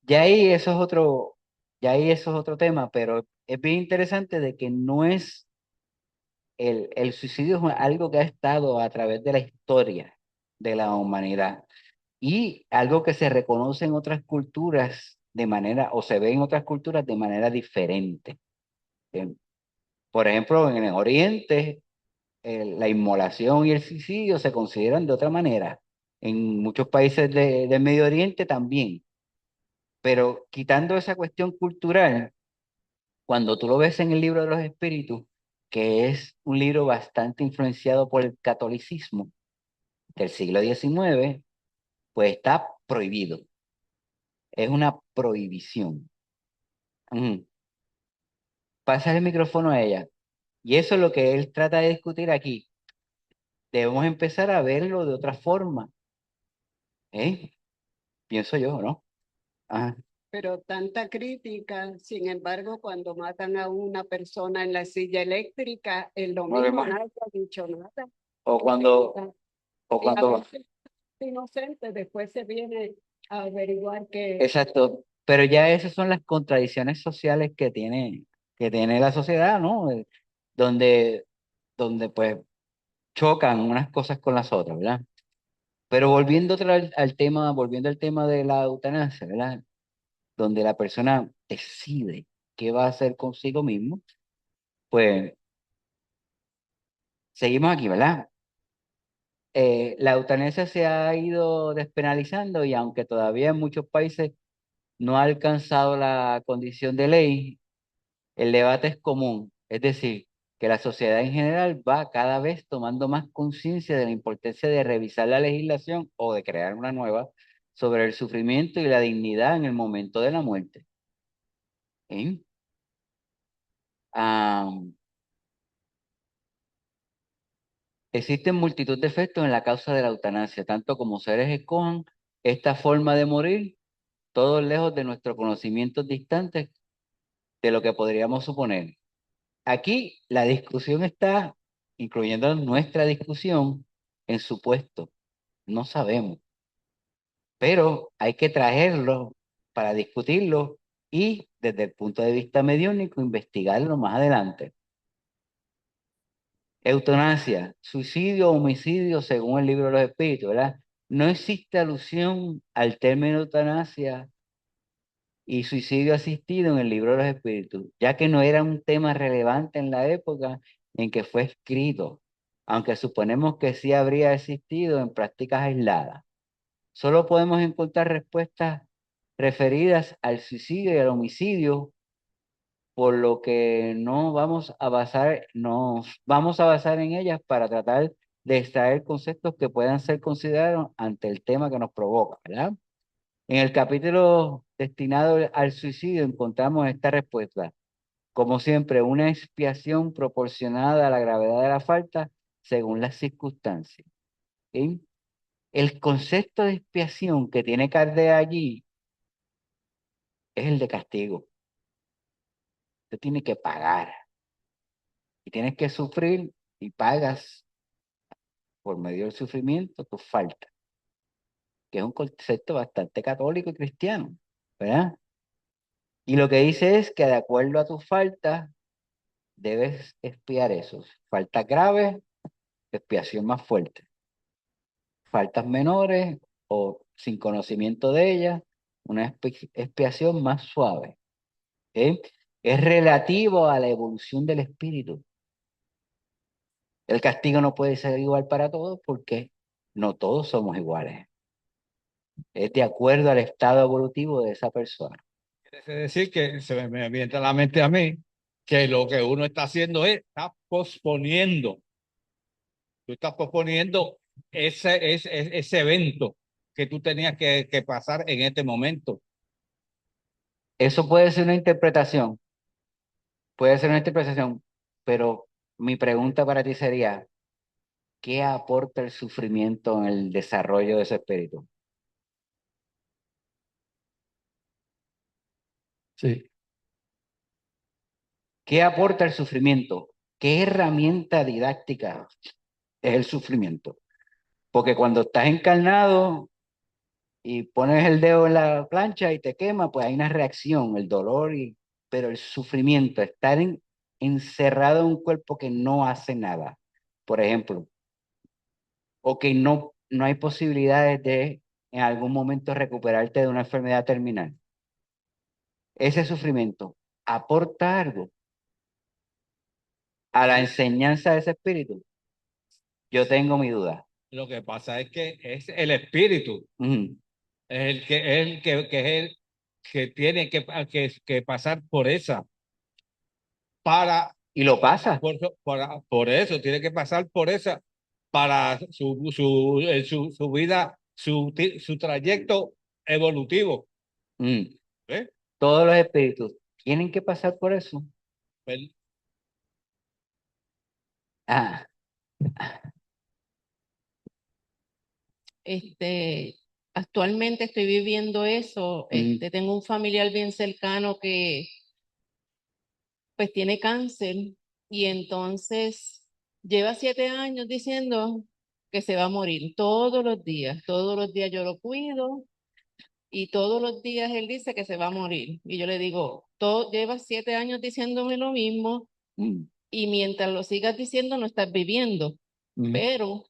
ya ahí eso es otro, ya ahí eso es otro tema, pero es bien interesante de que no es el suicidio es algo que ha estado a través de la historia de la humanidad y algo que se reconoce en otras culturas de manera, o se ve en otras culturas de manera diferente. Eh, Por ejemplo, en el Oriente, la inmolación y el suicidio se consideran de otra manera. En muchos países del Medio Oriente también. Pero quitando esa cuestión cultural, cuando tú lo ves en el libro de los espíritus, que es un libro bastante influenciado por el catolicismo del siglo XIX, pues está prohibido. Es una prohibición. Mm. Pasa el micrófono a ella. Y eso es lo que él trata de discutir aquí. Debemos empezar a verlo de otra forma, ¿eh? Pienso yo, ¿no? Ajá. Pero tanta crítica, sin embargo, cuando matan a una persona en la silla eléctrica, el No le domingo más. nadie ha dicho nada. O cuando, o Y a cuando, veces es inocente, después se viene a averiguar que exacto. Pero ya esas son las contradicciones sociales que tiene la sociedad, ¿no? Donde, donde pues chocan unas cosas con las otras, ¿verdad? Pero volviendo al tema, volviendo al tema de la eutanasia, ¿verdad? Donde la persona decide qué va a hacer consigo mismo, pues seguimos aquí, ¿verdad? La eutanasia se ha ido despenalizando y aunque todavía en muchos países no ha alcanzado la condición de ley, el debate es común, es decir, que la sociedad en general va cada vez tomando más conciencia de la importancia de revisar la legislación o de crear una nueva sobre el sufrimiento y la dignidad en el momento de la muerte. ¿Eh? Ah, Existen multitud de efectos en la causa de la eutanasia, tanto como seres escojan esta forma de morir, todos lejos de nuestros conocimientos distantes de lo que podríamos suponer. Aquí la discusión está, incluyendo nuestra discusión, en supuesto. No sabemos, pero hay que traerlo para discutirlo y desde el punto de vista mediúnico investigarlo más adelante. Eutanasia, suicidio o homicidio según el libro de los espíritus, ¿verdad? No existe alusión al término eutanasia y suicidio asistido en el libro de los espíritus, ya que no era un tema relevante en la época en que fue escrito, aunque suponemos que sí habría existido en prácticas aisladas. Solo podemos encontrar respuestas referidas al suicidio y al homicidio, por lo que nos vamos a basar en ellas para tratar de extraer conceptos que puedan ser considerados ante el tema que nos provoca, ¿verdad? En el capítulo destinado al suicidio encontramos esta respuesta. Como siempre, una expiación proporcionada a la gravedad de la falta según las circunstancias. ¿Sí? El concepto de expiación que tiene Kardec allí es el de castigo. Usted tiene que pagar y tienes que sufrir y pagas por medio del sufrimiento tu falta, que es un concepto bastante católico y cristiano, ¿verdad? Y lo que dice es que de acuerdo a tu falta debes expiar eso. Faltas graves, expiación más fuerte. Faltas menores o sin conocimiento de ellas, una expiación más suave. ¿Eh? Es relativo a la evolución del espíritu. El castigo no puede ser igual para todos porque no todos somos iguales. Es de acuerdo al estado evolutivo de esa persona. Es decir, que se me viene a la mente a mí que lo que uno está haciendo es, está posponiendo. Tú estás posponiendo ese evento que tú tenías que pasar en este momento. Eso puede ser una interpretación, pero mi pregunta para ti sería, ¿qué aporta el sufrimiento en el desarrollo de ese espíritu? Sí. ¿Qué aporta el sufrimiento? ¿Qué herramienta didáctica es el sufrimiento? Porque cuando estás encarnado y pones el dedo en la plancha y te quema, pues hay una reacción, el dolor, pero el sufrimiento, estar encerrado en un cuerpo que no hace nada, por ejemplo, o que no hay posibilidades de en algún momento recuperarte de una enfermedad terminal. Ese sufrimiento aporta algo a la enseñanza de ese espíritu. Yo tengo mi duda. Lo que pasa es que es el espíritu, Ujú. es el que tiene que pasar por esa, para, Y lo pasa. por eso, tiene que pasar por esa, para su vida, su trayecto evolutivo. Mm. ¿Ves? Todos los espíritus tienen que pasar por eso. Pues, Ah, Actualmente estoy viviendo eso. mm, Tengo un familiar bien cercano que pues tiene cáncer y entonces lleva 7 años diciendo que se va a morir todos los días. Todos los días yo lo cuido y todos los días él dice que se va a morir. Y yo le digo, llevas 7 años diciéndome lo mismo mm, y mientras lo sigas diciendo no estás viviendo. mm, Pero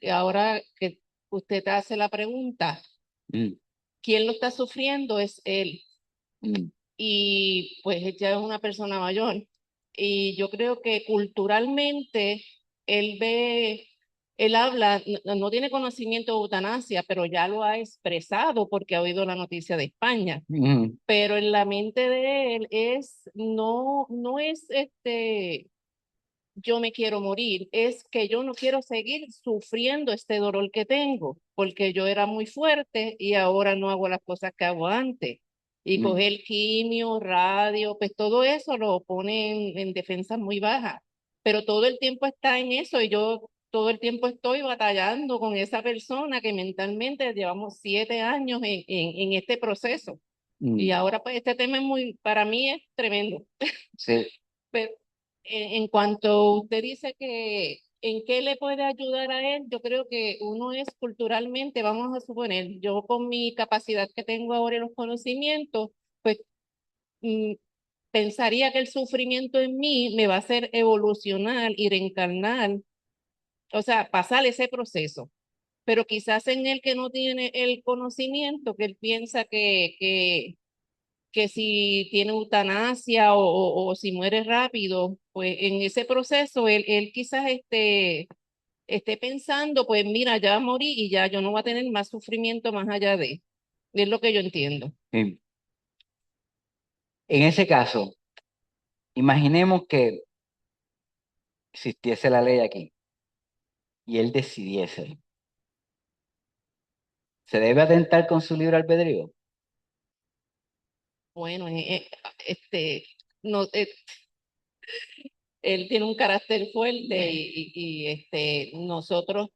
ahora que usted te hace la pregunta, mm, ¿quién lo está sufriendo? Es él. mm, Y pues ella es una persona mayor. Y yo creo que culturalmente él ve, él habla, no tiene conocimiento de eutanasia, pero ya lo ha expresado porque ha oído la noticia de España. mm, Pero en la mente de él no es yo me quiero morir, es que yo no quiero seguir sufriendo este dolor que tengo, porque yo era muy fuerte y ahora no hago las cosas que hago antes. Y mm. coger quimio, radio, pues todo eso lo pone en defensa muy baja. Pero todo el tiempo está en eso y yo todo el tiempo estoy batallando con esa persona que mentalmente llevamos 7 años en este proceso. Y ahora pues este tema es para mí es tremendo. Sí, Pero en cuanto usted dice que en qué le puede ayudar a él, yo creo que uno es culturalmente, vamos a suponer, yo con mi capacidad que tengo ahora en los conocimientos, pues mm, pensaría que el sufrimiento en mí me va a hacer evolucionar y reencarnar, o sea, pasar ese proceso. Pero quizás en el que no tiene el conocimiento, que él piensa que si tiene eutanasia o si muere rápido, pues en ese proceso él quizás esté pensando, pues mira, ya morí y ya yo no voy a tener más sufrimiento más allá de. Es lo que yo entiendo. sí. En ese caso, imaginemos que existiese la ley aquí y él decidiese. ¿Se debe atentar con su libre albedrío? Bueno, no, él tiene un carácter fuerte nosotros,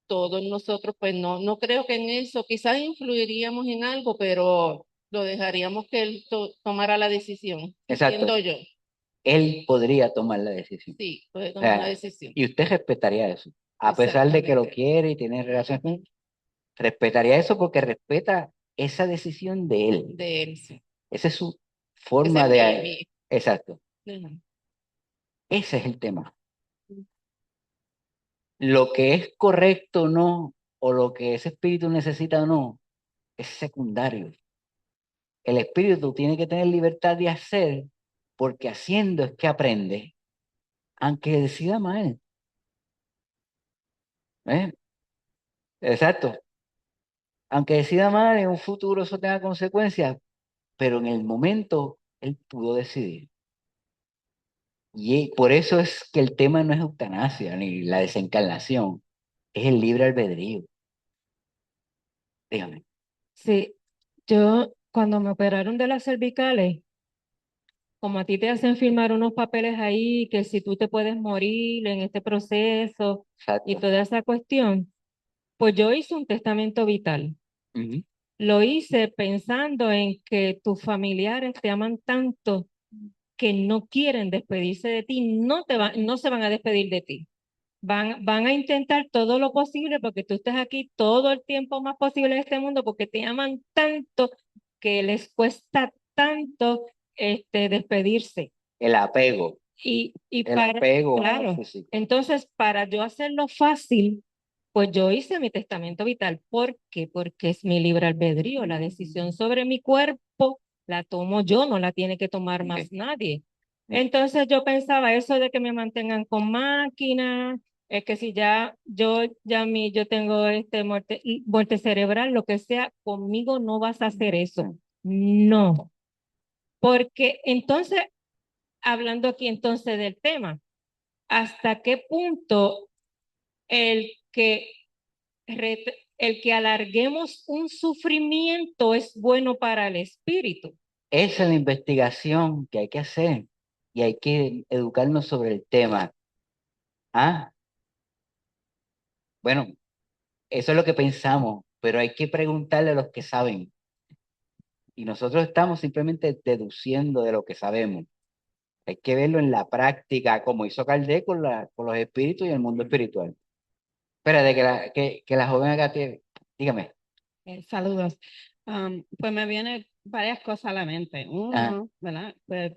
todos nosotros, pues no creo que en eso, quizás influiríamos en algo, pero lo dejaríamos que él tomara la decisión, Exacto. entiendo yo. Él podría tomar la decisión. Sí, puede tomar la Ah, decisión. y usted respetaría eso. A pesar de que lo Exactamente. quiere y tiene relación con él, respetaría eso porque respeta esa decisión de él. De él, sí. Esa es su Ese forma es de... Exacto. Ajá. Ese es el tema. Lo que es correcto o no, o lo que ese espíritu necesita o no, es secundario. El espíritu tiene que tener libertad de hacer, porque haciendo es que aprende, aunque decida mal. ¿Eh? Exacto. Aunque decida mal, en un futuro eso tenga consecuencias, pero en el momento él pudo decidir. Y por eso es que el tema no es eutanasia ni la desencarnación, es el libre albedrío. Dígame. Sí, yo cuando me operaron de las cervicales, como a ti te hacen firmar unos papeles ahí, que si tú te puedes morir en este proceso y Exacto. toda esa cuestión, pues yo hice un testamento vital. Ujú. Lo hice pensando en que tus familiares te aman tanto que no quieren despedirse de ti, no se van a despedir de ti. Van a intentar todo lo posible porque tú estés aquí todo el tiempo más posible en este mundo porque te aman tanto que les cuesta tanto despedirse. El apego, Y el apego claro, físico. entonces para yo hacerlo fácil, pues yo hice mi testamento vital. ¿Por qué? Porque es mi libre albedrío. La decisión sobre mi cuerpo la tomo yo, no la tiene que tomar más Ok. nadie. Entonces yo pensaba eso de que me mantengan con máquinas, es que si yo tengo muerte cerebral, lo que sea, conmigo no vas a hacer eso. No. Porque entonces, hablando aquí entonces del tema, ¿hasta qué punto el que el que alarguemos un sufrimiento es bueno para el espíritu? Esa es la investigación que hay que hacer y hay que educarnos sobre el tema. Ah, bueno, eso es lo que pensamos, pero hay que preguntarle a los que saben. Y nosotros estamos simplemente deduciendo de lo que sabemos. Hay que verlo en la práctica, como hizo Kardec con los espíritus y el mundo espiritual. Espérate, que la joven acá tiene. Dígame. Saludos. Pues me vienen varias cosas a la mente. Ah, Uno, ¿verdad? Pues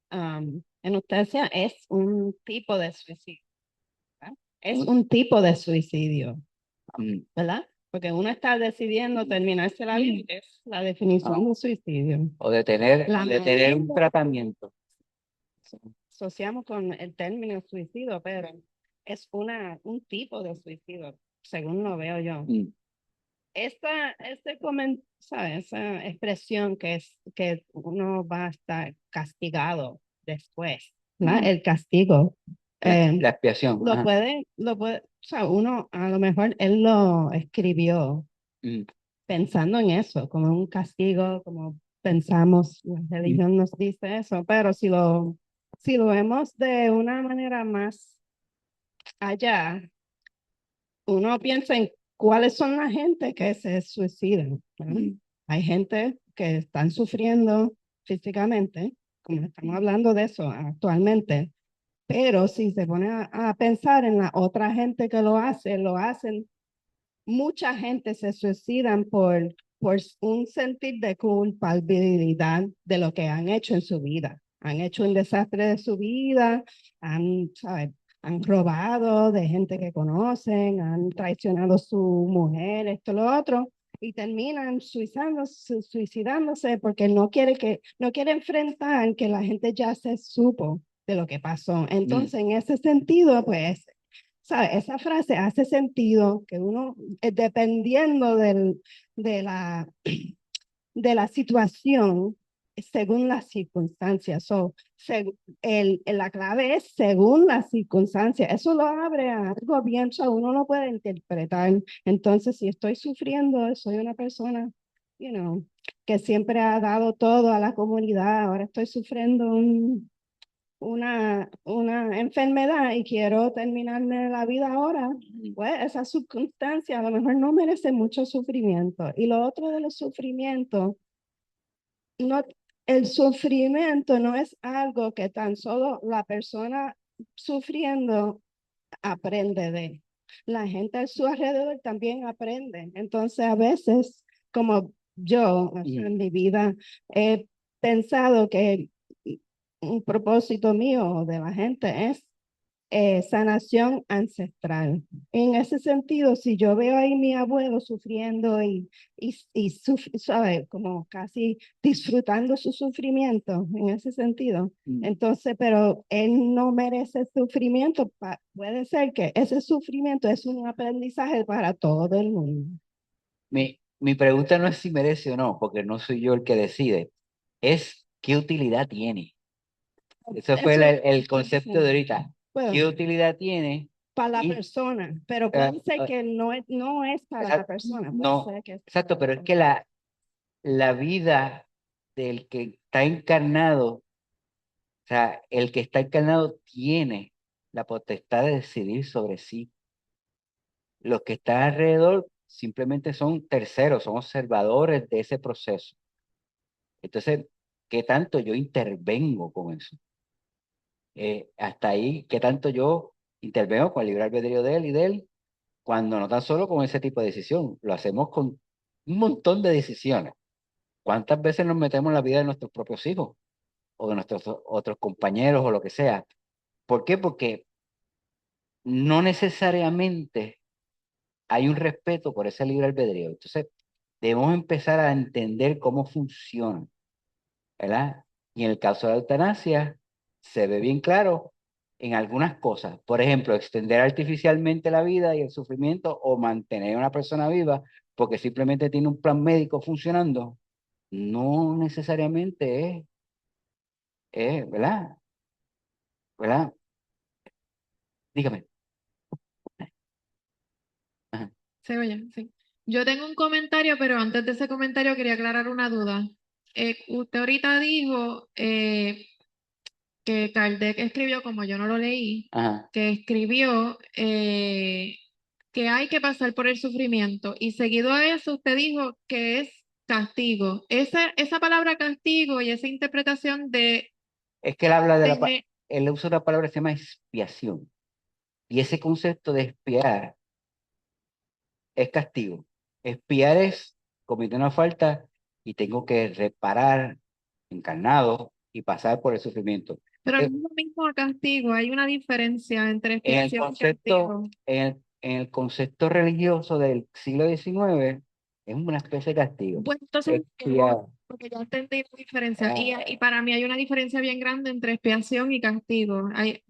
en eustasia es un tipo de suicidio. ¿verdad? Es un tipo de suicidio, mm, ¿verdad? Porque uno está decidiendo terminarse la vida, es la definición de suicidio. o de tener un manera- tratamiento. Asociamos con el término suicidio, pero es un tipo de suicidio, según lo veo yo. Mm, Esa expresión que uno va a estar castigado después, ¿verdad? El castigo. la expiación. Lo Ajá. puede, o sea, uno a lo mejor él lo escribió Mm, pensando en eso, como un castigo, como pensamos, la religión nos dice eso, pero si lo vemos de una manera más allá, uno piensa en cuáles son la gente que se suicidan, ¿verdad? Hay gente que están sufriendo físicamente, como estamos hablando de eso actualmente, pero si se pone a pensar en la otra gente que lo hacen, mucha gente se suicidan por un sentir de culpabilidad de lo que han hecho en su vida. Han hecho un desastre de su vida, ¿sabes? Han robado de gente que conocen, han traicionado a su mujer, esto, lo otro, y terminan suicidándose porque no quiere enfrentar que la gente ya se supo de lo que pasó. Entonces, en ese sentido, pues, ¿sabe? Esa frase hace sentido que uno, dependiendo de la, de la situación, según las circunstancias. La clave es según las circunstancias. Eso lo abre a algo bien, uno lo puede interpretar. Entonces, si estoy sufriendo, soy una persona, que siempre ha dado todo a la comunidad, ahora estoy sufriendo una enfermedad y quiero terminarme la vida ahora, pues esa circunstancia a lo mejor no merece mucho sufrimiento. Y lo otro de los sufrimientos, no, el sufrimiento no es algo que tan solo la persona sufriendo aprende de. La gente a su alrededor también aprende. Entonces, a veces, como yo, o sea, en mi vida, he pensado que un propósito mío o de la gente es sanación ancestral. En ese sentido, si yo veo ahí mi abuelo sufriendo ¿sabe? Como casi disfrutando su sufrimiento, en ese sentido. Entonces, pero él no merece sufrimiento. Puede ser que ese sufrimiento es un aprendizaje para todo el mundo. Mi pregunta no es si merece o no, porque no soy yo el que decide, es qué utilidad tiene. Eso fue el concepto de ahorita. Bueno, ¿Qué utilidad tiene? para la Y- persona, pero puede ser que no es para la Exacto. persona. Puede No, ser que es exacto, pero es que la vida del que está encarnado, o sea, el que está encarnado tiene la potestad de decidir sobre sí. Los que están alrededor simplemente son terceros, son observadores de ese proceso. Entonces, ¿qué tanto yo intervengo con eso? Hasta ahí, ¿qué tanto yo intervengo con el libre albedrío de él y de él? Cuando no tan solo con ese tipo de decisión, lo hacemos con un montón de decisiones. ¿Cuántas veces nos metemos en la vida de nuestros propios hijos o de nuestros otros compañeros o lo que sea? ¿Por qué? Porque no necesariamente hay un respeto por ese libre albedrío. Entonces, debemos empezar a entender cómo funciona, ¿verdad? Y en el caso de la eutanasia, se ve bien claro en algunas cosas. Por ejemplo, extender artificialmente la vida y el sufrimiento o mantener a una persona viva porque simplemente tiene un plan médico funcionando, no necesariamente ¿verdad? ¿Verdad? Dígame. Ajá. Se oye, sí. Yo tengo un comentario, pero antes de ese comentario quería aclarar una duda. Usted ahorita dijo que Kardec escribió, como yo no lo leí, Ajá. que escribió que hay que pasar por el sufrimiento y seguido a eso usted dijo que es castigo. Esa palabra castigo y esa interpretación de Es que él habla de tener- él usa una palabra que se llama expiación. Y ese concepto de expiar es castigo. Expiar es cometer una falta y tengo que reparar encarnado y pasar por el sufrimiento. pero no Eh, es lo mismo a castigo, hay una diferencia entre En el expiación y concepto, castigo. en el concepto religioso del siglo XIX, es una especie de castigo. Bueno, entonces, Expiar. porque ya entendí la diferencia. Y para mí hay una diferencia bien grande entre expiación y castigo. Hay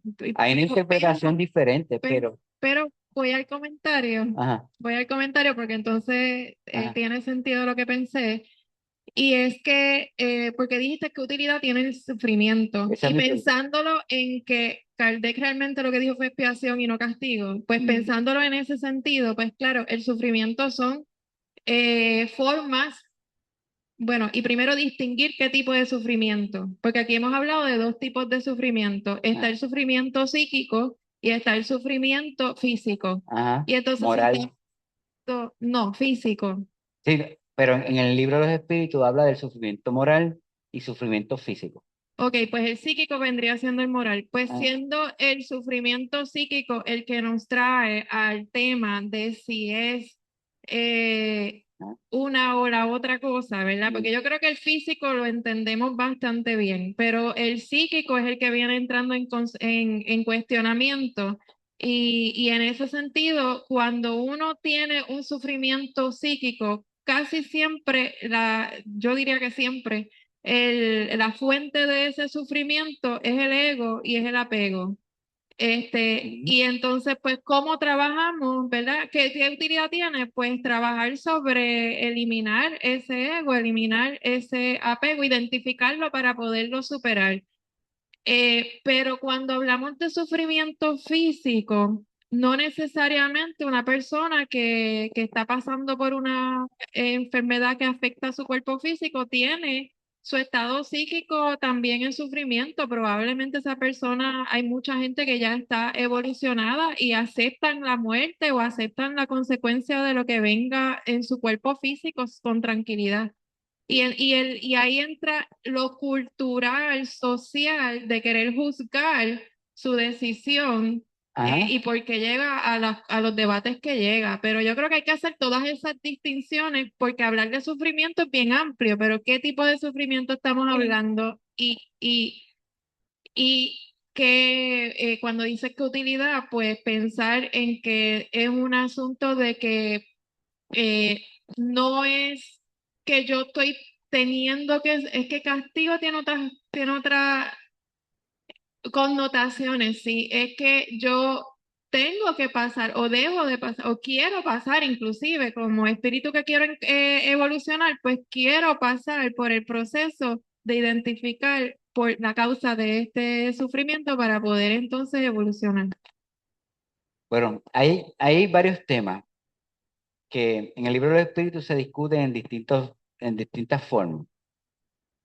una interpretación diferente, pero pero voy al comentario. ajá, Voy al comentario porque entonces ajá, tiene sentido lo que pensé. Y es que, porque dijiste qué utilidad tiene el sufrimiento. esa es Y mi pregunta. pensándolo en que Kardec realmente lo que dijo fue expiación y no castigo, pues pensándolo en ese sentido, pues claro, el sufrimiento son formas, bueno, y primero distinguir qué tipo de sufrimiento, porque aquí hemos hablado de dos tipos de sufrimiento. Está el sufrimiento psíquico, y está el sufrimiento físico. Ajá, Y entonces, moral. no, físico. Sí, pero en el libro de los espíritus habla del sufrimiento moral y sufrimiento físico. Ok, pues el psíquico vendría siendo el moral. Pues Ah. siendo el sufrimiento psíquico el que nos trae al tema de si es Ah. una o la otra cosa, ¿verdad? Porque yo creo que el físico lo entendemos bastante bien, pero el psíquico es el que viene entrando en cuestionamiento. Y en ese sentido, cuando uno tiene un sufrimiento psíquico, casi siempre, yo diría que siempre, la fuente de ese sufrimiento es el ego y es el apego. Y entonces, pues, ¿cómo trabajamos, verdad? ¿Qué utilidad tiene? Pues trabajar sobre eliminar ese ego, eliminar ese apego, identificarlo para poderlo superar. Pero cuando hablamos de sufrimiento físico, no necesariamente una persona que está pasando por una enfermedad que afecta a su cuerpo físico tiene su estado psíquico también en sufrimiento. Probablemente esa persona, hay mucha gente que ya está evolucionada y aceptan la muerte o aceptan la consecuencia de lo que venga en su cuerpo físico con tranquilidad. Y ahí entra lo cultural, social, de querer juzgar su decisión Ajá. y por qué llega a los debates que llega. Pero yo creo que hay que hacer todas esas distinciones porque hablar de sufrimiento es bien amplio, pero ¿qué tipo de sufrimiento estamos hablando? Y que cuando dices qué utilidad, pues pensar en que es un asunto de que no es que yo estoy teniendo es que castigo tiene otras connotaciones, sí, es que yo tengo que pasar o debo de pasar o quiero pasar inclusive como espíritu que quiero evolucionar, pues quiero pasar por el proceso de identificar por la causa de este sufrimiento para poder entonces evolucionar. Bueno, hay varios temas que en el libro de los espíritus se discuten en distintas formas,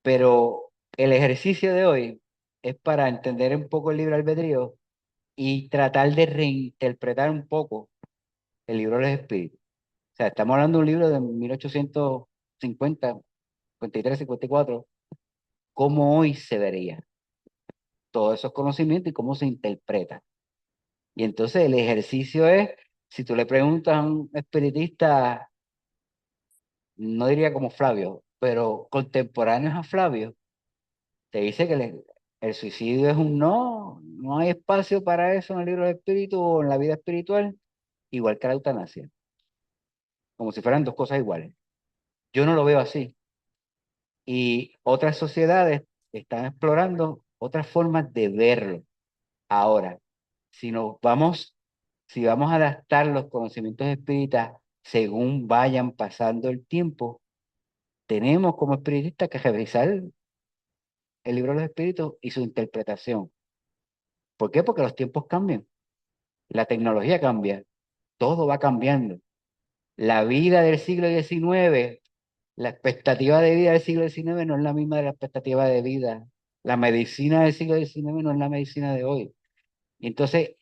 pero el ejercicio de hoy es para entender un poco el libre albedrío y tratar de reinterpretar un poco el libro de los espíritus. O sea, estamos hablando de un libro de 1850, 53, 54, cómo hoy se vería todos esos conocimientos y cómo se interpreta. Y entonces el ejercicio es, si tú le preguntas a un espiritista, no diría como Flavio, pero contemporáneos a Flavio, te dice que el suicidio es un no, no hay espacio para eso en el libro de espíritu o en la vida espiritual, igual que la eutanasia, como si fueran dos cosas iguales. Yo no lo veo así. Y otras sociedades están explorando otras formas de verlo. Ahora, si vamos a adaptar los conocimientos espíritas según vayan pasando el tiempo, tenemos como espiritistas que revisar el libro de los espíritus y su interpretación. ¿Por qué? Porque los tiempos cambian, la tecnología cambia, todo va cambiando. La vida del siglo XIX, la expectativa de vida del siglo XIX no es la misma de la expectativa de vida. La medicina del siglo XIX no es la medicina de hoy. Y entonces,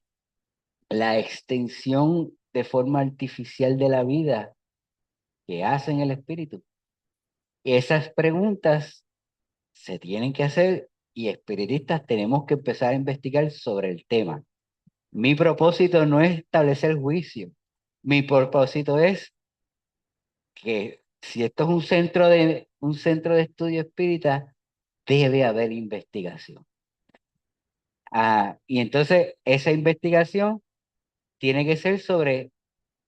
la extensión de forma artificial de la vida que hacen el espíritu, esas preguntas se tienen que hacer y espiritistas tenemos que empezar a investigar sobre el tema. Mi propósito no es establecer juicio. Mi propósito es que si esto es un centro de estudio espírita, debe haber investigación. Y entonces esa investigación tiene que ser sobre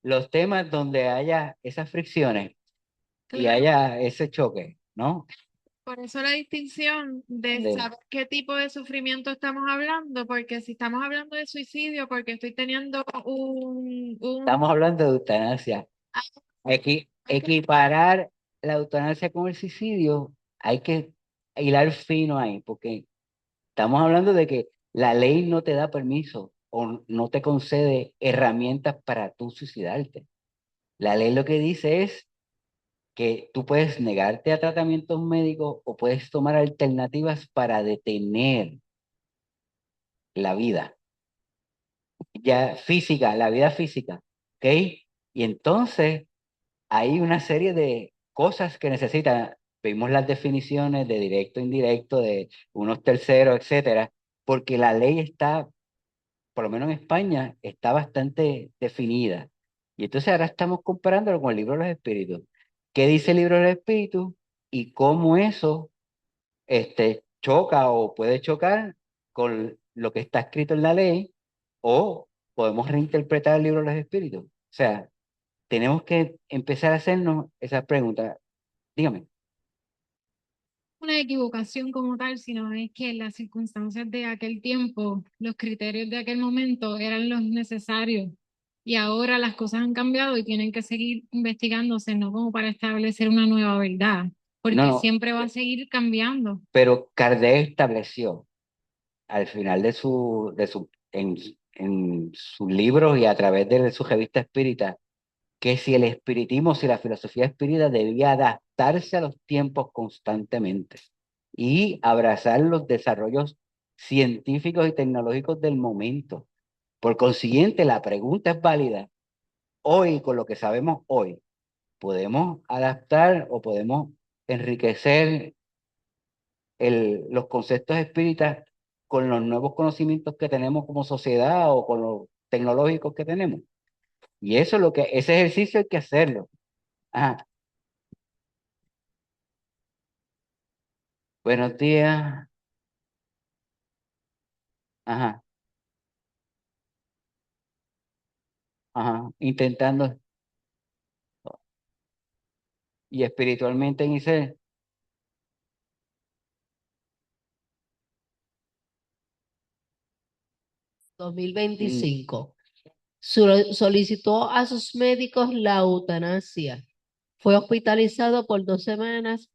los temas donde haya esas fricciones y Claro. haya ese choque, ¿no? Por eso la distinción de De- saber qué tipo de sufrimiento estamos hablando, porque si estamos hablando de suicidio, porque estoy teniendo Estamos hablando de eutanasia. Equiparar la eutanasia con el suicidio, hay que hilar fino ahí, porque estamos hablando de que la ley no te da permiso o no te concede herramientas para tú suicidarte. La ley lo que dice es que tú puedes negarte a tratamientos médicos o puedes tomar alternativas para detener la vida. ya física, la vida física, ¿ok? Y entonces hay una serie de cosas que necesitan. Vimos las definiciones de directo, indirecto, de unos terceros, etcétera, porque la ley está, por lo menos en España, está bastante definida. Y entonces ahora estamos comparándolo con el libro de los espíritus. ¿Qué dice el libro de los espíritus? Y cómo eso choca o puede chocar con lo que está escrito en la ley, o podemos reinterpretar el libro de los espíritus. O sea, tenemos que empezar a hacernos esa pregunta. Dígame. Una equivocación como tal, sino es que las circunstancias de aquel tiempo, los criterios de aquel momento eran los necesarios y ahora las cosas han cambiado y tienen que seguir investigándose, no como para establecer una nueva verdad, No, porque no, siempre va a seguir cambiando. pero Kardec estableció al final en sus libros y a través de su revista espírita, que si el espiritismo, si la filosofía espírita debía adaptarse a los tiempos constantemente y abrazar los desarrollos científicos y tecnológicos del momento. Por consiguiente, la pregunta es válida. Hoy, con lo que sabemos hoy, ¿podemos adaptar o podemos enriquecer los conceptos espíritas con los nuevos conocimientos que tenemos como sociedad o con los tecnológicos que tenemos? Y eso es ese ejercicio hay que hacerlo. Ajá. Buenos días. Ajá, ajá. Intentando y espiritualmente en ese. 2025. Solicitó a sus médicos la eutanasia. Fue hospitalizado por 2 semanas.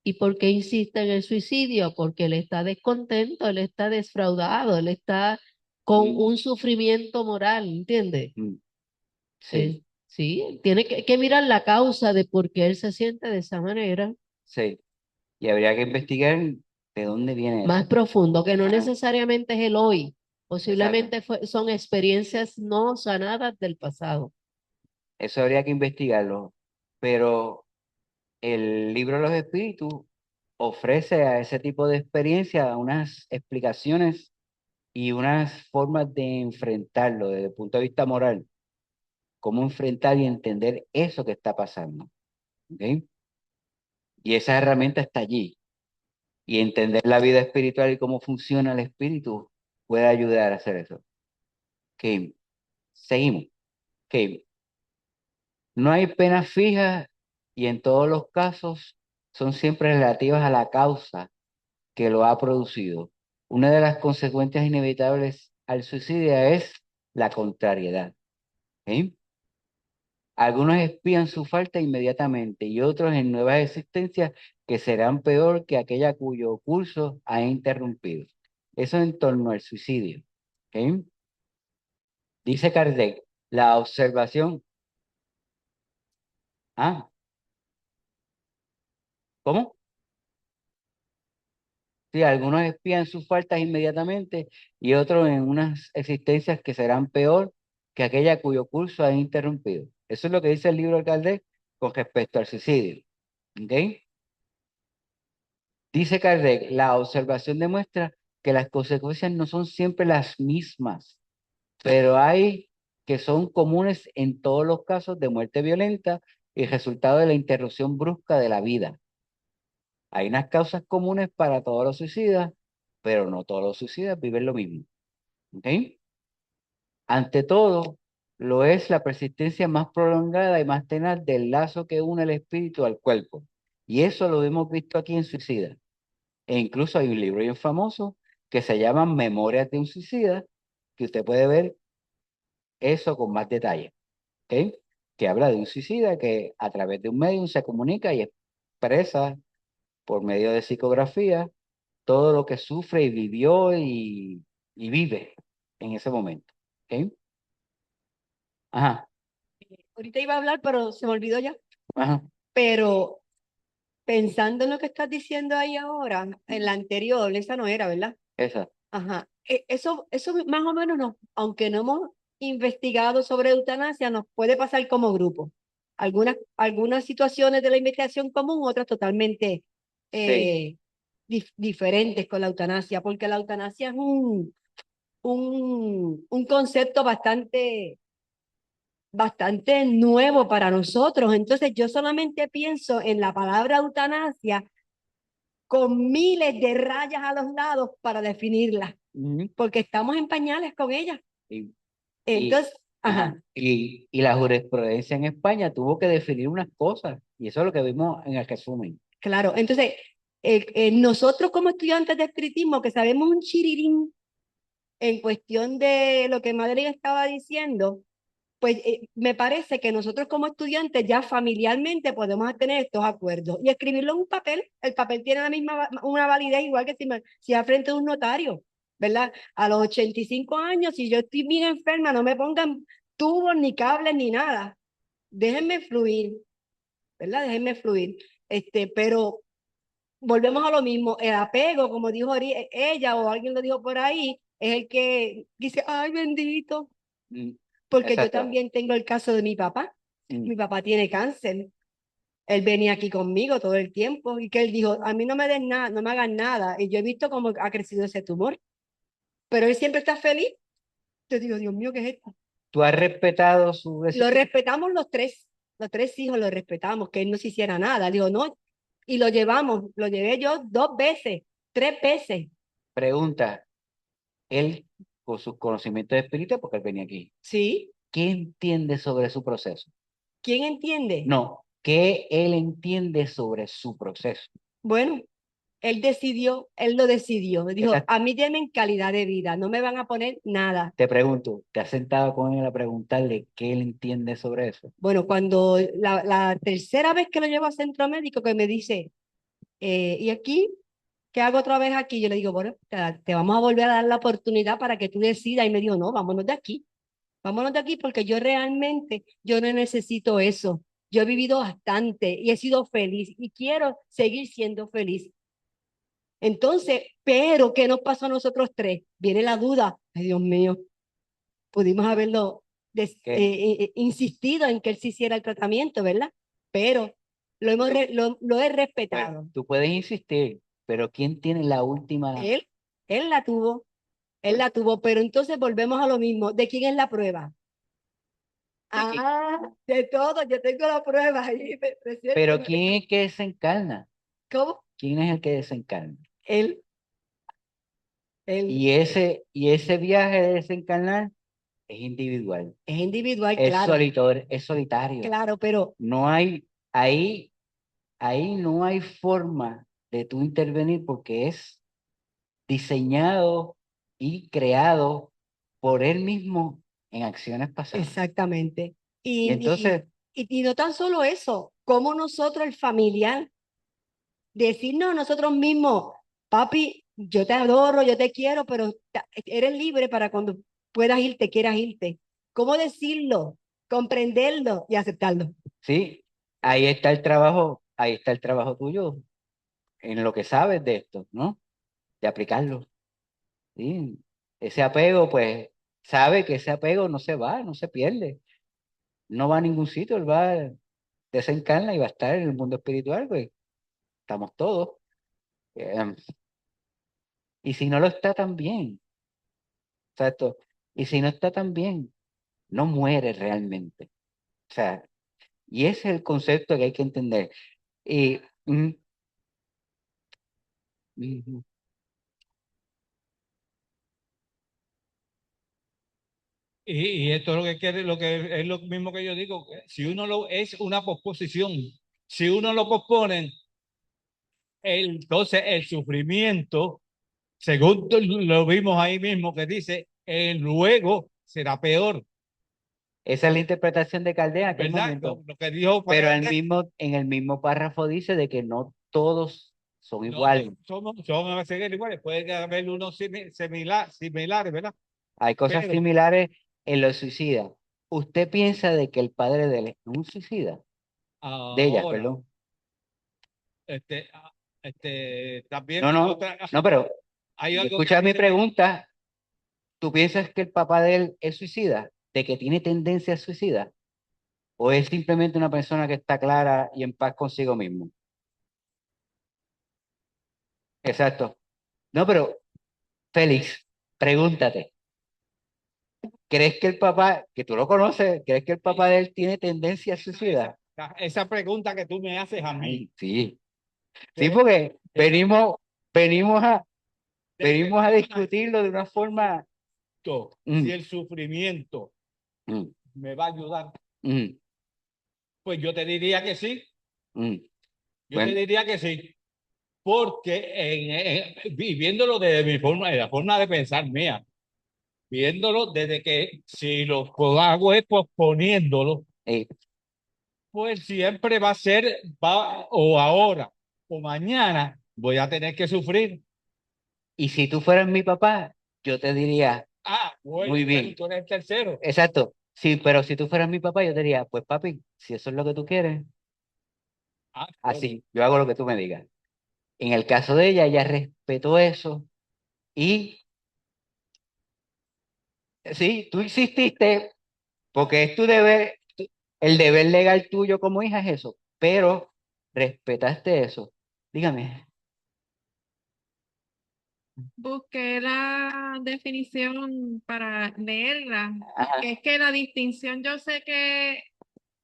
¿Y por qué insiste en el suicidio? Porque él está descontento, él está defraudado, él está con un sufrimiento moral, ¿entiendes? Sí, Sí, tiene que mirar la causa de por qué él se siente de esa manera, sí. Y habría que investigar de dónde viene más eso. profundo, que no Ajá, necesariamente es el hoy, exacto. posiblemente son experiencias no sanadas del pasado. Eso habría que investigarlo. Pero el libro de los espíritus ofrece a ese tipo de experiencia unas explicaciones y unas formas de enfrentarlo desde el punto de vista moral. Cómo enfrentar y entender eso que está pasando. ¿Ok? Y esa herramienta está allí. Y entender la vida espiritual y cómo funciona el espíritu puede ayudar a hacer eso. Ok, seguimos. Ok, no hay penas fijas y en todos los casos son siempre relativas a la causa que lo ha producido. Una de las consecuencias inevitables al suicidio es la contrariedad. ¿Ok? Algunos expían su falta inmediatamente y otros en nuevas existencias que serán peor que aquella cuyo curso ha interrumpido. Eso en torno al suicidio. ¿Ok? Dice Kardec, la observación. Ah, ¿cómo? Sí, algunos expían sus faltas inmediatamente y otros en unas existencias que serán peor que aquella cuyo curso ha interrumpido. Eso es lo que dice el libro de Kardec con respecto al suicidio. ¿Ok? Dice Kardec, la observación demuestra que las consecuencias no son siempre las mismas, pero hay que son comunes en todos los casos de muerte violenta y resultado de la interrupción brusca de la vida. Hay unas causas comunes para todos los suicidas, pero no todos los suicidas viven lo mismo. ¿Ok? Ante todo, lo es la persistencia más prolongada y más tenaz del lazo que une el espíritu al cuerpo. Y eso lo hemos visto aquí en Suicida. E incluso hay un libro bien famoso que se llama Memorias de un suicida, que usted puede ver eso con más detalle. ¿Ok? Que habla de un suicida que a través de un medium se comunica y expresa por medio de psicografía todo lo que sufre y vivió y vive en ese momento. ¿Ok? Ajá, Ahorita iba a hablar, pero se me olvidó ya. ajá, Pero pensando en lo que estás diciendo ahí ahora, en la anterior, esa no era, ¿verdad? esa. Ajá. Eso más o menos, aunque no hemos investigado sobre eutanasia, nos puede pasar como grupo. Algunas situaciones de la investigación común, otras totalmente Sí. diferentes con la eutanasia, porque la eutanasia es un concepto bastante nuevo para nosotros. Entonces, yo solamente pienso en la palabra eutanasia con miles de rayas a los lados para definirla, Ujú. porque estamos en pañales con ella. Y, Entonces, ajá, ajá, y la jurisprudencia en España tuvo que definir unas cosas, y eso es lo que vimos en el resumen. claro. Entonces, nosotros como estudiantes de espiritismo que sabemos un chirirín en cuestión de lo que Madrid estaba diciendo, pues me parece que nosotros como estudiantes ya familiarmente podemos tener estos acuerdos y escribirlo en un papel. El papel tiene una validez igual que si es frente a un notario, ¿verdad? A los 85 años, si yo estoy bien enferma, no me pongan tubos, ni cables, ni nada. Déjenme fluir, ¿verdad? Déjenme fluir. Pero volvemos a lo mismo. El apego, como dijo ella o alguien lo dijo por ahí, es el que dice, ay, bendito. Mm, Porque yo Exacto. también tengo el caso de mi papá. Mm. Mi papá tiene cáncer. Él venía aquí conmigo todo el tiempo y que él dijo, a mí no me den nada, no me hagan nada. Y yo he visto cómo ha crecido ese tumor. Pero él siempre está feliz. Yo digo, Dios mío, ¿qué es esto? ¿Tú has respetado su Lo decisión? respetamos los tres hijos lo respetamos, que él no se hiciera nada. Digo, no. Y lo llevé yo 2 veces, 3 veces. Pregunta, él, con sus conocimientos de espíritu, porque él venía aquí, ¿Sí? ¿qué entiende sobre su proceso? ¿Quién entiende? No, ¿qué él entiende sobre su proceso? Bueno, él lo decidió. Dijo, Esa, a mí denme calidad de vida, no me van a poner nada. te pregunto, ¿te has sentado con él a preguntarle qué él entiende sobre eso? Bueno, cuando la tercera vez que lo llevo a centro médico, que me dice, ¿y aquí? ¿Qué hago otra vez aquí? Yo le digo, bueno, te vamos a volver a dar la oportunidad para que tú decidas. Y me dijo, no, vámonos de aquí porque yo no necesito eso. Yo he vivido bastante y he sido feliz y quiero seguir siendo feliz. Entonces, pero ¿qué nos pasó a nosotros tres? Viene la duda, ay Dios mío, pudimos haberlo ¿Qué? insistido en que él se hiciera el tratamiento, ¿verdad? Pero lo he Bueno, respetado. tú puedes insistir, pero ¿quién tiene la última? Él, él la tuvo, él Pues, la tuvo, pero entonces volvemos a lo mismo. ¿De quién es la prueba? ¿de quién? De todo, yo tengo la prueba ahí. Pero ¿quién es que desencarna? ¿Cómo? ¿Quién es el que desencarna? Él, él, Y ese viaje de desencarnar es individual, es individual, claro, es solitario. claro, pero No hay, ahí no hay forma de tú intervenir porque es diseñado y creado por él mismo en acciones pasadas. exactamente. Y entonces, Y no tan solo eso, como nosotros, el familiar, decirnos a nosotros mismos, papi, yo te adoro, yo te quiero, pero eres libre para cuando puedas irte, quieras irte. ¿Cómo decirlo? Comprenderlo y aceptarlo. sí, ahí está el trabajo tuyo en lo que sabes de esto, ¿no? De aplicarlo. ¿Sí? Ese apego, pues, sabe que ese apego no se va, no se pierde, no va a ningún sitio, él va, desencarna y va a estar en el mundo espiritual, pues, estamos todos. Em, y si no lo está tan bien, exacto, y si no está tan bien, no muere realmente. O sea, y ese es el concepto que hay que entender. Y, ujú. Y esto es lo que quiere, lo que es lo mismo que yo digo, que si uno lo es una posposición, si uno lo pospone, entonces el sufrimiento, según lo vimos ahí mismo que dice, luego será peor, Esa es la interpretación de Caldea en aquel ¿verdad? momento. Lo que dijo Pero en el mismo párrafo dice de que no todos son no, iguales. son a seguir iguales, puede haber unos similares, ¿verdad? Hay cosas Pero similares en los suicidas. ¿Usted piensa de que el padre de él es un suicida? De ella, ahora, perdón. también No, hay no, otra, no, pero hay algo escucha mi también. pregunta. ¿Tú piensas que el papá de él es suicida? ¿De que tiene tendencia a suicida? ¿O es simplemente una persona que está clara y en paz consigo mismo? Exacto. No, pero Félix, pregúntate, ¿crees que el papá, que tú lo conoces, crees que el papá de él tiene tendencia a suicida? Esa pregunta que tú me haces a mí, Sí, sí, de- porque de- venimos a, de venimos a persona discutirlo de una forma. si el sufrimiento Mm, me va a ayudar, mm, pues yo te diría que sí, mm. yo te Bueno, diría que sí, porque viviéndolo desde mi forma, de la forma de pensar mía, viéndolo desde que si lo hago es posponiéndolo, eh, pues siempre va a ser, o ahora o mañana voy a tener que sufrir. y si tú fueras mi papá, yo te diría, Bueno, muy bien, tú eres el tercero. exacto, sí, pero si tú fueras mi papá, yo te diría, pues papi, si eso es lo que tú quieres, Bueno, así, yo hago lo que tú me digas. En el caso de ella, ella respetó eso y sí, tú insististe, porque es tu deber, el deber legal tuyo como hija es eso, pero respetaste eso. Dígame. Busqué la definición para leerla, Ajá. que es que la distinción, yo sé que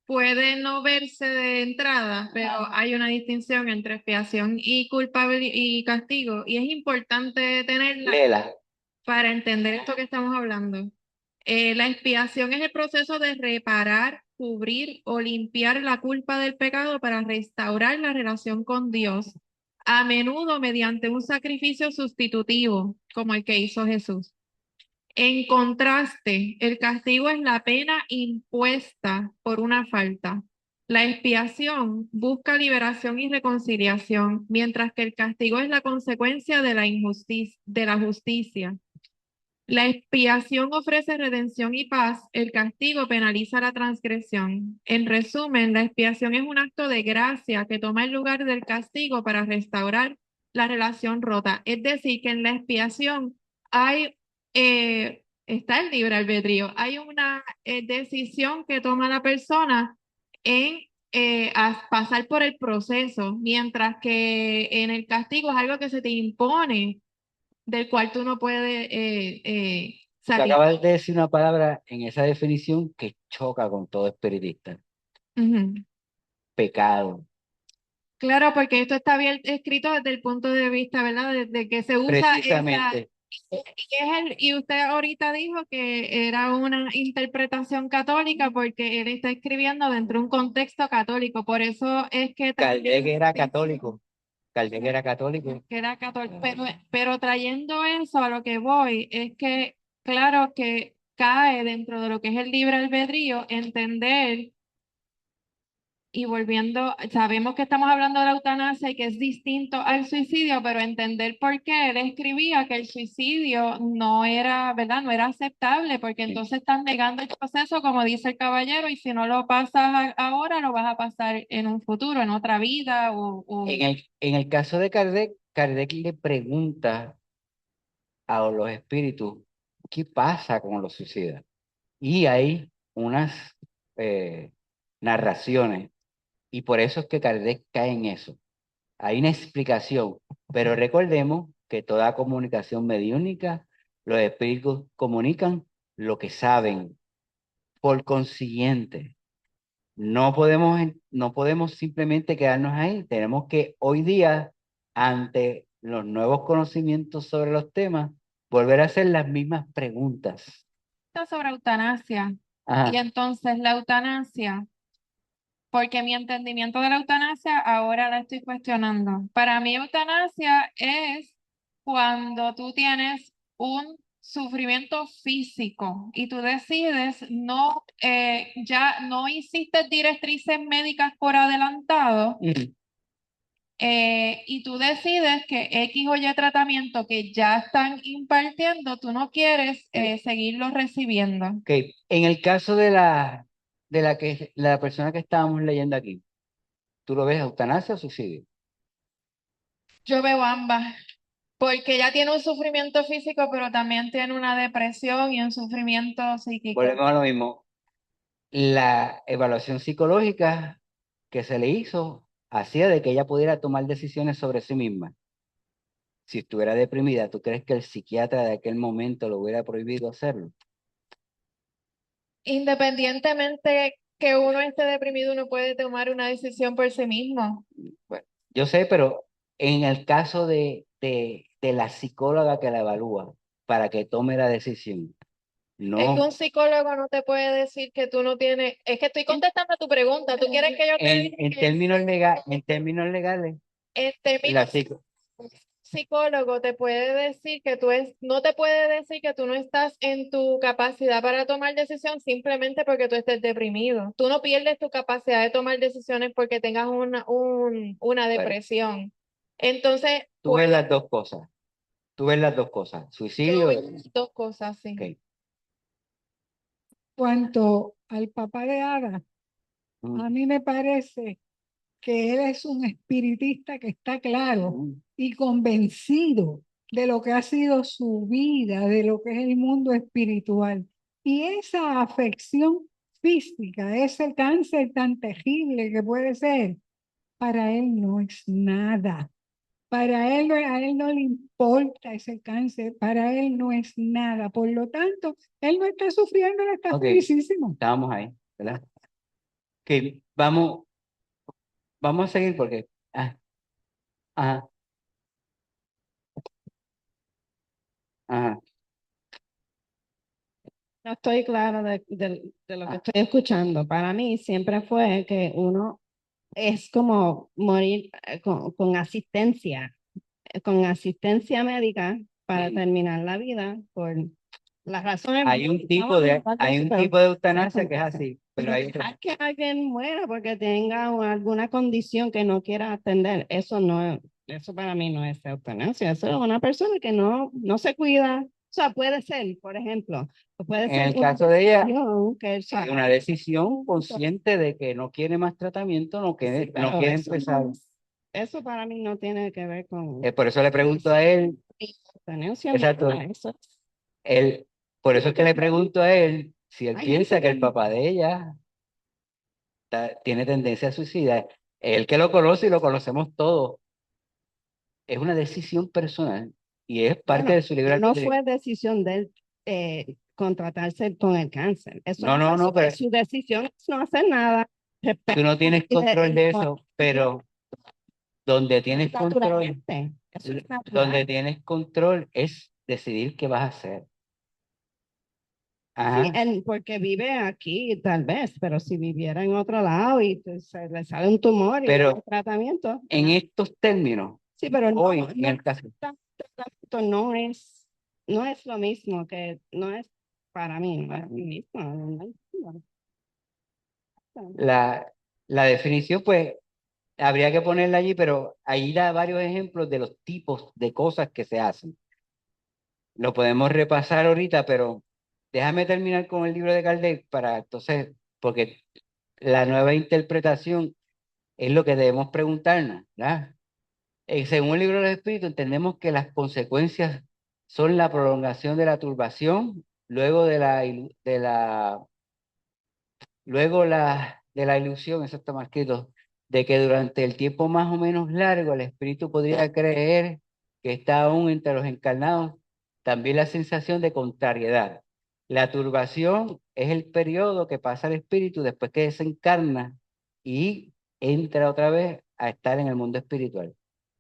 puede no verse de entrada, pero hay una distinción entre expiación y culpabilidad y castigo, y es importante tenerla Léela. para entender esto que estamos hablando. La expiación es el proceso de reparar, cubrir o limpiar la culpa del pecado para restaurar la relación con Dios, a menudo mediante un sacrificio sustitutivo, como el que hizo Jesús. En contraste, el castigo es la pena impuesta por una falta. La expiación busca liberación y reconciliación, mientras que el castigo es la consecuencia de la justicia. La expiación ofrece redención y paz, el castigo penaliza la transgresión. En resumen, la expiación es un acto de gracia que toma el lugar del castigo para restaurar la relación rota. Es decir, que en la expiación hay, está el libre albedrío, hay una decisión que toma la persona en pasar por el proceso, mientras que en el castigo es algo que se te impone del cual tú no puedes Tú salir. acabas de decir una palabra en esa definición que choca con todo espiritista. Ujú. Pecado. Claro, porque esto está bien escrito desde el punto de vista, ¿verdad? Desde que se usa Precisamente. y usted ahorita dijo que era una interpretación católica porque él está escribiendo dentro de un contexto católico, por eso es que Kardec era católico. Kardec era católico. que era católico, pero trayendo eso a lo que voy, es que claro que cae dentro de lo que es el libre albedrío, entender. Y volviendo, sabemos que estamos hablando de la eutanasia y que es distinto al suicidio, pero entender por qué él escribía que el suicidio no era, ¿verdad? No era aceptable, porque entonces estás negando el proceso, como dice el caballero, y si no lo pasas ahora, lo vas a pasar en un futuro, en otra vida o... En el caso de Kardec, Kardec le pregunta a los espíritus, ¿qué pasa con los suicidas? Y hay unas eh, narraciones, y por eso es que Kardec cae en eso. Hay una explicación, pero recordemos que toda comunicación mediúnica, los espíritus comunican lo que saben. Por consiguiente, no podemos simplemente quedarnos ahí. Tenemos que hoy día, ante los nuevos conocimientos sobre los temas, volver a hacer las mismas preguntas. sobre eutanasia. Ajá. Y entonces la eutanasia, porque mi entendimiento de la eutanasia ahora la estoy cuestionando. Para mí, eutanasia es cuando tú tienes un sufrimiento físico y tú decides no, ya no hiciste directrices médicas por adelantado y tú decides que X o Y tratamiento que ya están impartiendo, tú no quieres seguirlo recibiendo. Ok, en el caso la persona que estábamos leyendo aquí, ¿tú lo ves eutanasia o suicidio? Yo veo ambas. Porque ella tiene un sufrimiento físico, pero también tiene una depresión y un sufrimiento psíquico. Volvemos a lo mismo. La evaluación psicológica que se le hizo hacía de que ella pudiera tomar decisiones sobre sí misma. Si estuviera deprimida, ¿tú crees que el psiquiatra de aquel momento lo hubiera prohibido hacerlo? Independientemente que uno esté deprimido, uno puede tomar una decisión por sí mismo. Bueno, yo sé, pero en el caso de la psicóloga que la evalúa para que tome la decisión, Es que no. un psicólogo no te puede decir que tú no tienes. Es que estoy contestando a tu pregunta. ¿Tú quieres que yo te diga En que términos en términos legales, en la términos psico- psicólogo te puede decir que no te puede decir que tú no estás en tu capacidad para tomar decisión simplemente porque tú estés deprimido? Tú no pierdes tu capacidad de tomar decisiones porque tengas una bueno, depresión. Entonces, tú ves pues, las dos cosas. Tú ves las dos cosas. yo Suicidio. veo dos cosas, sí. Ok. Cuanto al papá de Ada, Mm, a mí me parece que él es un espiritista que está claro mm. y convencido de lo que ha sido su vida, de lo que es el mundo espiritual. Y esa afección física, ese cáncer tan terrible que puede ser, para él no es nada. Para él, a él no le importa ese cáncer, para él no es nada. Por lo tanto, él no está sufriendo, él está Ok, felicísimo. estábamos ahí, ¿verdad? Ok, vamos a seguir porque. Ajá, ajá. No estoy clara de lo que Ah, estoy escuchando. Para mí siempre fue que uno es como morir con asistencia médica para sí. terminar la vida por las razones. Hay un tipo de eutanasia que es así, pero hay otro. Dejar que alguien muera porque tenga alguna condición que no quiera atender, eso para mí no es eutanasia, eso es una persona que no se cuida. O sea, puede ser, por ejemplo, puede En ser el una caso de ella, decisión que hay una decisión consciente de que no quiere más tratamiento, no quiere, Sí, no pero quiere eso, empezar. eso para mí no tiene que ver con Por eso le pregunto a él, eutanasia, exacto, nada, eso él, por eso es que le pregunto a él si él hay piensa gente que el papá de ella tiene tendencia a suicida. Él que lo conoce y lo conocemos todos, es una decisión personal y es parte bueno, de su libre no albedrío. fue decisión de él contratarse con el cáncer. Eso No, no fue no, pero su decisión, es no hacer nada. tú no tienes control de eso, pero donde tienes control, Naturalmente, eso es natural. donde tienes control es decidir qué vas a hacer. Sí, Ajá. porque vive aquí tal vez, pero si viviera en otro lado y se le sale un tumor y Pero un tratamiento, en estos términos, sí, pero hoy en el caso, tratamiento no es lo mismo que, no es para mí, no es lo mismo. la definición, pues, habría que ponerla allí, pero ahí da varios ejemplos de los tipos de cosas que se hacen. Lo podemos repasar ahorita, pero déjame terminar con el libro de Kardec para entonces, porque la nueva interpretación es lo que debemos preguntarnos, ¿verdad? Según el libro del Espíritu, entendemos que las consecuencias son la prolongación de la turbación, luego de la ilusión, eso está más escrito, de que durante el tiempo más o menos largo el espíritu podría creer que está aún entre los encarnados, también la sensación de contrariedad. La turbación es el periodo que pasa el espíritu después que desencarna y entra otra vez a estar en el mundo espiritual.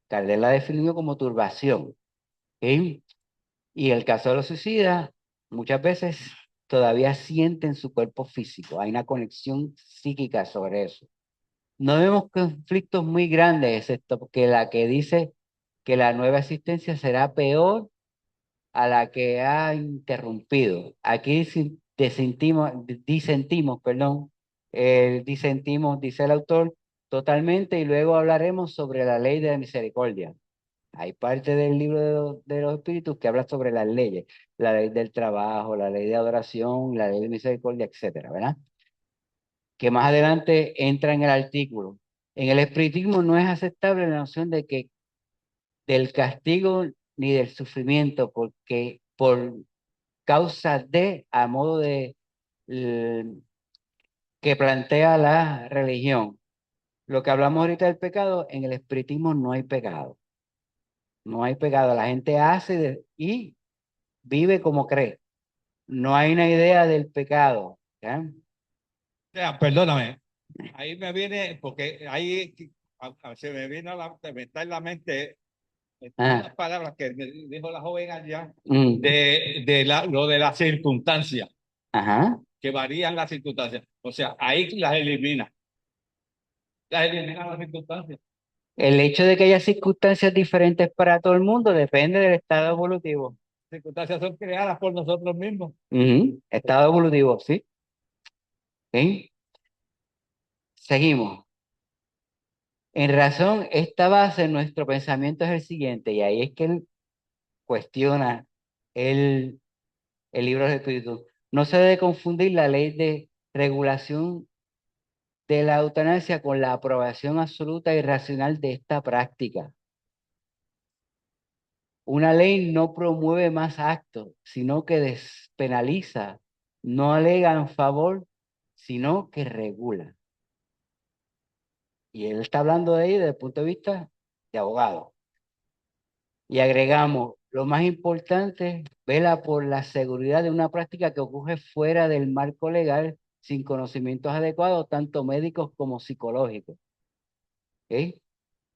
Kardec la definió como turbación. ¿Sí? Y el caso de los suicidas, muchas veces todavía sienten su cuerpo físico. Hay una conexión psíquica sobre eso. No vemos conflictos muy grandes, excepto que la que dice que la nueva existencia será peor a la que ha interrumpido. Aquí disentimos, perdón, disentimos, dice el autor, totalmente, y luego hablaremos sobre la ley de la misericordia. Hay parte del libro de los espíritus que habla sobre las leyes, la ley del trabajo, la ley de adoración, la ley de misericordia, etcétera, ¿verdad? Que más adelante entra en el artículo. En el espiritismo no es aceptable la noción de que del castigo ni del sufrimiento, porque por causa de, a modo de que plantea la religión. Lo que hablamos ahorita del pecado, en el espiritismo no hay pecado. No hay pecado. La gente hace y vive como cree. No hay una idea del pecado. ¿Ya? Perdóname, ahí me viene, porque ahí se me vino me está en la mente Ah, unas palabras que me dijo la joven allá mm, lo de las circunstancias, ajá. que varían las circunstancias. O sea, ahí las elimina las circunstancias. El hecho de que haya circunstancias diferentes para todo el mundo depende del estado evolutivo. Las circunstancias son creadas por nosotros mismos. Ujú, estado evolutivo, ¿sí? ¿Sí? Seguimos. En razón, esta base en nuestro pensamiento es el siguiente, y ahí es que él cuestiona el, el libro del Espíritu. No se debe confundir la ley de regulación de la eutanasia con la aprobación absoluta y racional de esta práctica. Una ley no promueve más actos, sino que despenaliza, no alega en favor, sino que regula. Y él está hablando de ahí desde el punto de vista de abogado. Y agregamos, lo más importante, vela por la seguridad de una práctica que ocurre fuera del marco legal, sin conocimientos adecuados, tanto médicos como psicológicos. ¿Ok?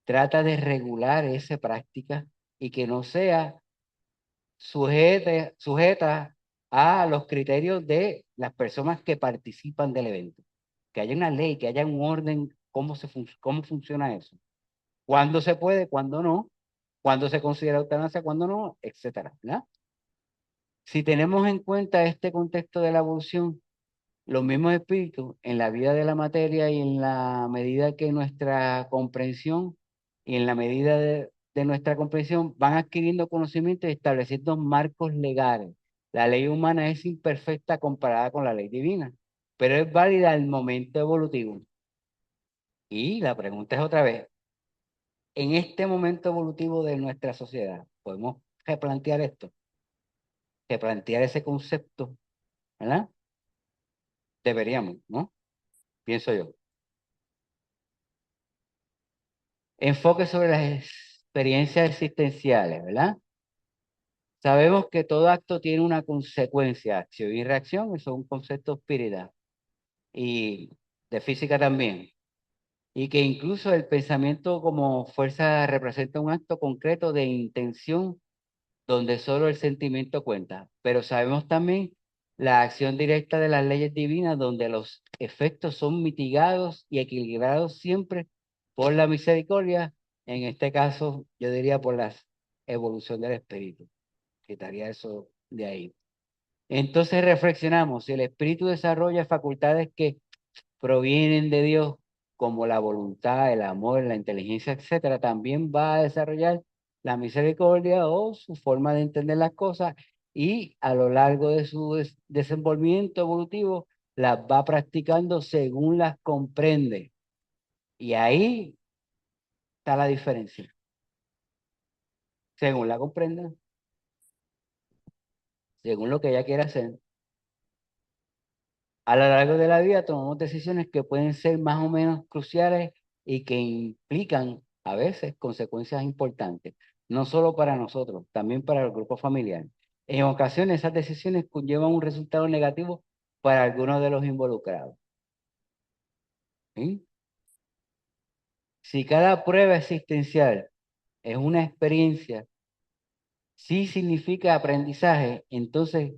Trata de regular esa práctica y que no sea sujeta a los criterios de las personas que participan del evento. Que haya una ley, que haya un orden, cómo funciona eso. Cuándo se puede, cuándo no, cuándo se considera eutanasia, cuándo no, etcétera, ¿verdad? Si tenemos en cuenta este contexto de la evolución, los mismos espíritus en la vida de la materia y en la medida que nuestra comprensión y en la medida de nuestra comprensión van adquiriendo conocimiento y estableciendo marcos legales. La ley humana es imperfecta comparada con la ley divina, pero es válida al momento evolutivo. Y la pregunta es otra vez, en este momento evolutivo de nuestra sociedad, ¿podemos replantear esto? Replantear ese concepto, ¿verdad? Deberíamos, ¿no? Pienso yo. Enfoque sobre las experiencias existenciales, ¿verdad? Sabemos que todo acto tiene una consecuencia, acción y reacción, eso es un concepto espírita y de física también. Y que incluso el pensamiento como fuerza representa un acto concreto de intención donde solo el sentimiento cuenta. Pero sabemos también la acción directa de las leyes divinas donde los efectos son mitigados y equilibrados siempre por la misericordia, en este caso yo diría por la evolución del espíritu. Quitaría eso de ahí. Entonces reflexionamos, si el espíritu desarrolla facultades que provienen de Dios, como la voluntad, el amor, la inteligencia, etcétera, también va a desarrollar la misericordia o su forma de entender las cosas y a lo largo de su desenvolvimiento evolutivo las va practicando según las comprende. Y ahí está la diferencia. Según la comprenda, según lo que ella quiere hacer. A lo largo de la vida tomamos decisiones que pueden ser más o menos cruciales y que implican a veces consecuencias importantes, no solo para nosotros, también para el grupo familiar. En ocasiones esas decisiones conllevan un resultado negativo para algunos de los involucrados. ¿Sí? Si cada prueba existencial es una experiencia, sí significa aprendizaje, entonces,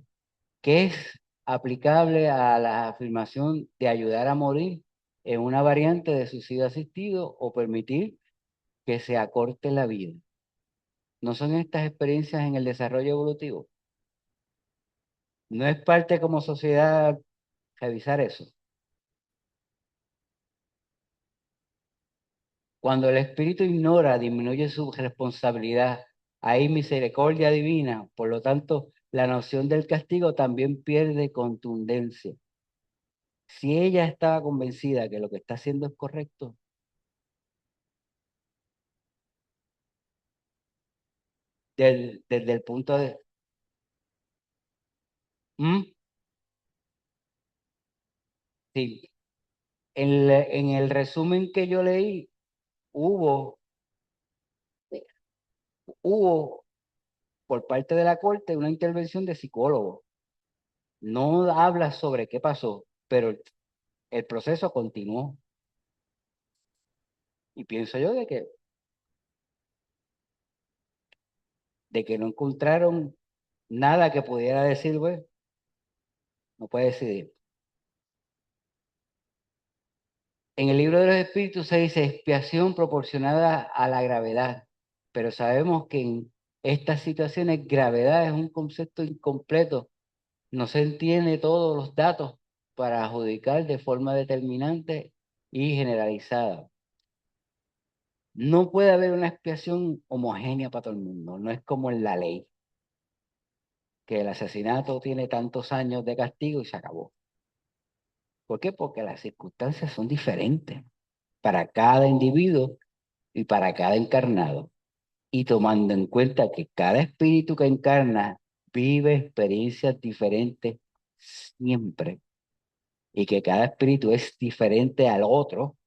¿qué es aplicable a la afirmación de ayudar a morir en una variante de suicidio asistido o permitir que se acorte la vida? ¿No son estas experiencias en el desarrollo evolutivo? ¿No es parte como sociedad revisar eso? Cuando el espíritu ignora, disminuye su responsabilidad. Hay misericordia divina, por lo tanto, la noción del castigo también pierde contundencia. Si ella estaba convencida que lo que está haciendo es correcto, desde el punto de... ¿Mm? Sí, en el resumen que yo leí, hubo, hubo por parte de la corte una intervención de psicólogo. No habla sobre qué pasó, pero el proceso continuó. Y pienso yo de que no encontraron nada que pudiera decir, pues, no puede decidir. En el libro de los espíritus se dice expiación proporcionada a la gravedad, pero sabemos que en estas situaciones gravedad es un concepto incompleto. No se entiende todos los datos para adjudicar de forma determinante y generalizada. No puede haber una expiación homogénea para todo el mundo, no es como en la ley, que el asesinato tiene tantos años de castigo y se acabó. ¿Por qué? Porque las circunstancias son diferentes para cada individuo y para cada encarnado. Y tomando en cuenta que cada espíritu que encarna vive experiencias diferentes siempre y que cada espíritu es diferente al otro,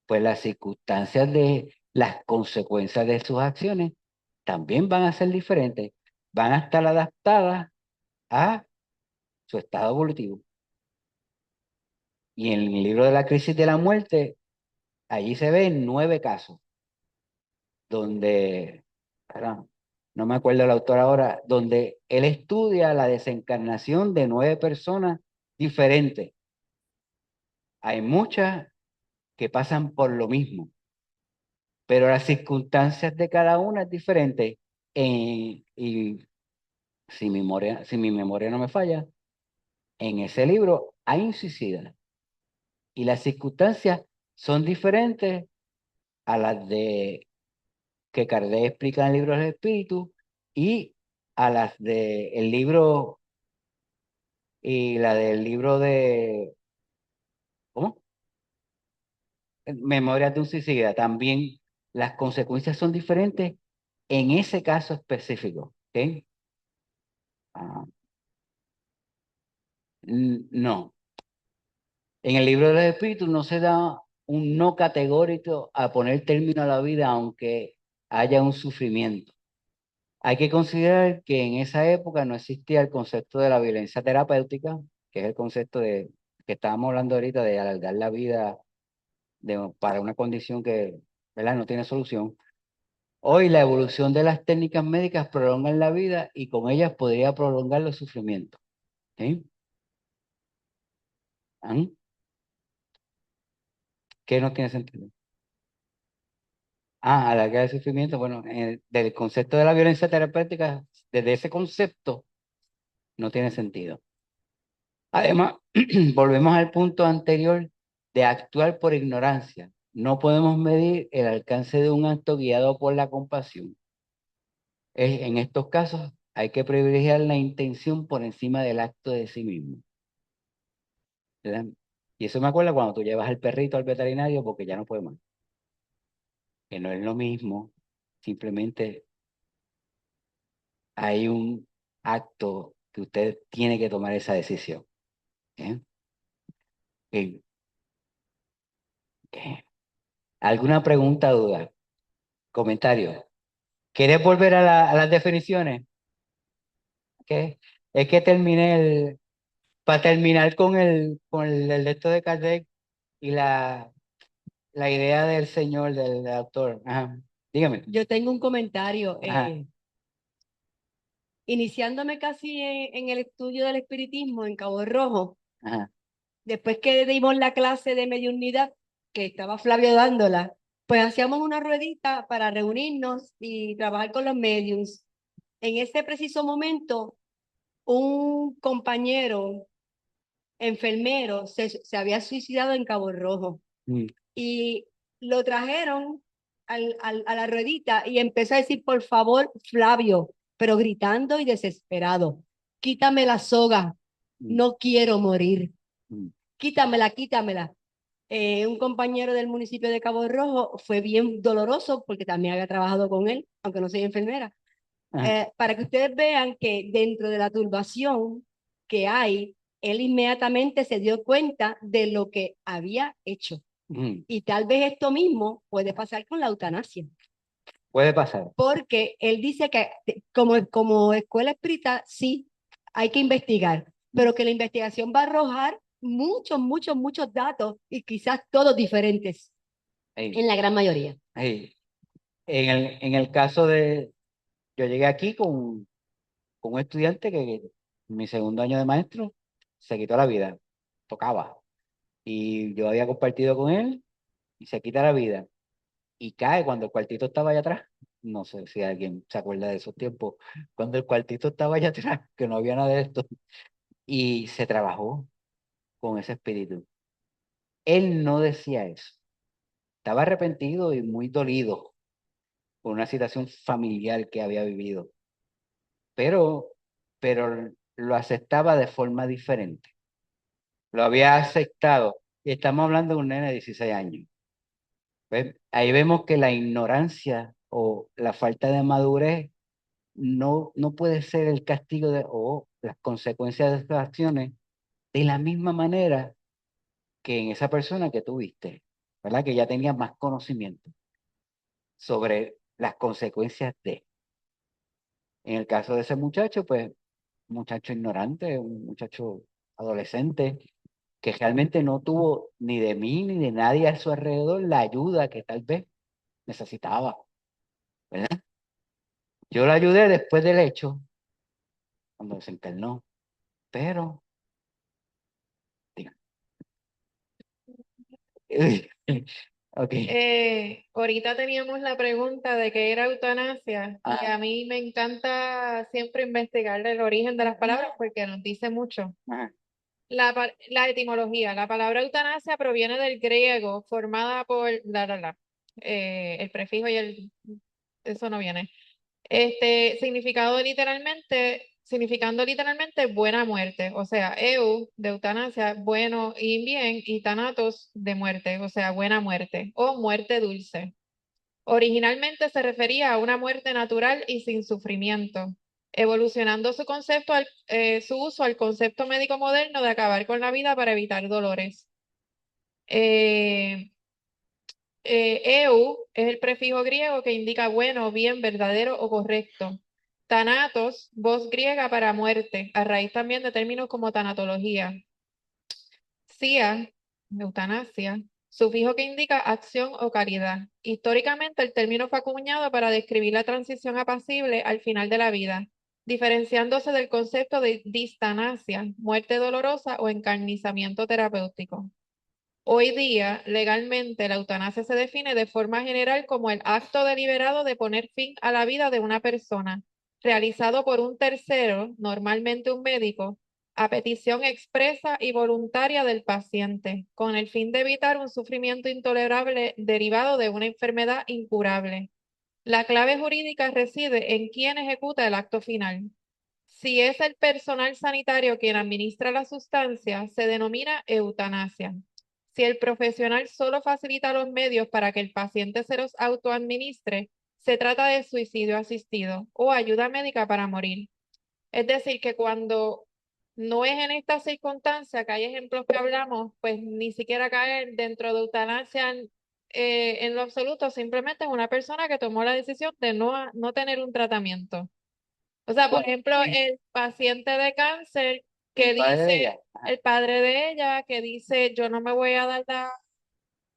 pues las circunstancias de las consecuencias de sus acciones también van a ser diferentes, van a estar adaptadas a su estado evolutivo. Y en el libro de la crisis de la muerte, allí se ven 9 casos, donde, perdón, no me acuerdo el autor ahora, donde él estudia la desencarnación de 9 personas diferentes. Hay muchas que pasan por lo mismo, pero las circunstancias de cada una es diferente. Y si mi memoria no me falla, en ese libro hay un suicida y las circunstancias son diferentes a las de que Kardec explica en el libro del espíritu y a las de el libro y la del libro de ¿cómo? Memorias de un suicida. También las consecuencias son diferentes en ese caso específico. ¿Ok? Ah, no. En el libro del espíritu no se da un no categórico a poner término a la vida aunque haya un sufrimiento. Hay que considerar que en esa época no existía el concepto de la violencia terapéutica, que es el concepto de que estábamos hablando ahorita de alargar la vida para una condición que, ¿verdad?, no tiene solución. Hoy la evolución de las técnicas médicas prolongan la vida y con ellas podría prolongar los sufrimientos. ¿Sí? ¿Ah? ¿Qué no tiene sentido? Ah, alargar el sufrimiento. Bueno, del concepto de la violencia terapéutica, desde ese concepto, no tiene sentido. Además, volvemos al punto anterior de actuar por ignorancia. No podemos medir el alcance de un acto guiado por la compasión. En estos casos hay que privilegiar la intención por encima del acto de sí mismo. ¿Verdad? Y eso me acuerda cuando tú llevas al perrito al veterinario porque ya no puede más. Que no es lo mismo, simplemente hay un acto que usted tiene que tomar esa decisión. ¿Eh? Eh, ¿Alguna pregunta, duda, comentario? ¿Quieres volver a las definiciones? ¿Qué? Es que para terminar con el de esto de Kardec y la idea del señor, del autor. Ajá. Dígame. Yo tengo un comentario. Ajá. Iniciándome casi en el estudio del espiritismo en Cabo Rojo, Ajá. después que dimos la clase de mediunidad, que estaba Flavio dándola, pues hacíamos una ruedita para reunirnos y trabajar con los mediums. En ese preciso momento, un compañero enfermero se había suicidado en Cabo Rojo y lo trajeron a la ruedita y empezó a decir, por favor, Flavio, pero gritando y desesperado, quítame la soga, no quiero morir, quítamela, quítamela. Un compañero del municipio de Cabo Rojo fue bien doloroso porque también había trabajado con él, aunque no soy enfermera. para que ustedes vean que dentro de la turbación que hay, él inmediatamente se dio cuenta de lo que había hecho. Y tal vez esto mismo puede pasar con la eutanasia. Puede pasar. Porque él dice que como escuela espírita sí hay que investigar, pero que la investigación va a arrojar muchos datos y quizás todos diferentes Ey, en la gran mayoría. ey. En el caso de, yo llegué aquí con un estudiante que en mi segundo año de maestro se quitó la vida, tocaba. Y yo había compartido con él y se quita la vida. Y cae cuando el cuartito estaba allá atrás. No sé si alguien se acuerda de esos tiempos, cuando el cuartito estaba allá atrás, que no había nada de esto. Y se trabajó con ese espíritu. Él no decía eso. Estaba arrepentido y muy dolido por una situación familiar que había vivido, pero, pero lo aceptaba de forma diferente. Lo había aceptado. Y estamos hablando de un nene de 16 años. ¿Ves? Ahí vemos que la ignorancia o la falta de madurez no puede ser el castigo o las consecuencias de estas acciones de la misma manera que en esa persona que tuviste, ¿verdad? Que ya tenía más conocimiento sobre las consecuencias de. En el caso de ese muchacho, pues, un muchacho ignorante, un muchacho adolescente, que realmente no tuvo ni de mí ni de nadie a su alrededor la ayuda que tal vez necesitaba, ¿verdad? Yo lo ayudé después del hecho, cuando se internó, pero, diga. Ok. Ahorita teníamos la pregunta de qué era eutanasia y Ajá, a mí me encanta siempre investigar el origen de las palabras porque nos dice mucho. ajá. La etimología, la palabra eutanasia proviene del griego, formada por el prefijo y eso no viene. Significando literalmente buena muerte, o sea, de eutanasia, bueno y bien, y thanatos de muerte, o sea, buena muerte, o muerte dulce. Originalmente se refería a una muerte natural y sin sufrimiento, evolucionando su uso al concepto médico moderno de acabar con la vida para evitar dolores. Eh, es el prefijo griego que indica bueno, bien, verdadero o correcto. Thanatos, voz griega para muerte, a raíz también de términos como tanatología. Sia, eutanasia, sufijo que indica acción o caridad. Históricamente, el término fue acuñado para describir la transición apacible al final de la vida, diferenciándose del concepto de distanasia, muerte dolorosa o encarnizamiento terapéutico. Hoy día, legalmente, la eutanasia se define de forma general como el acto deliberado de poner fin a la vida de una persona, realizado por un tercero, normalmente un médico, a petición expresa y voluntaria del paciente, con el fin de evitar un sufrimiento intolerable derivado de una enfermedad incurable. La clave jurídica reside en quién ejecuta el acto final. Si es el personal sanitario quien administra la sustancia, se denomina eutanasia. Si el profesional solo facilita los medios para que el paciente se los autoadministre, se trata de suicidio asistido o ayuda médica para morir. Es decir, que cuando no es en esta circunstancia, que hay ejemplos que hablamos, pues ni siquiera caer dentro de eutanasia en lo absoluto, simplemente es una persona que tomó la decisión de no tener un tratamiento. O sea, por ejemplo, el paciente de cáncer que El padre de ella. dice, el padre de ella que dice, yo no me voy a dar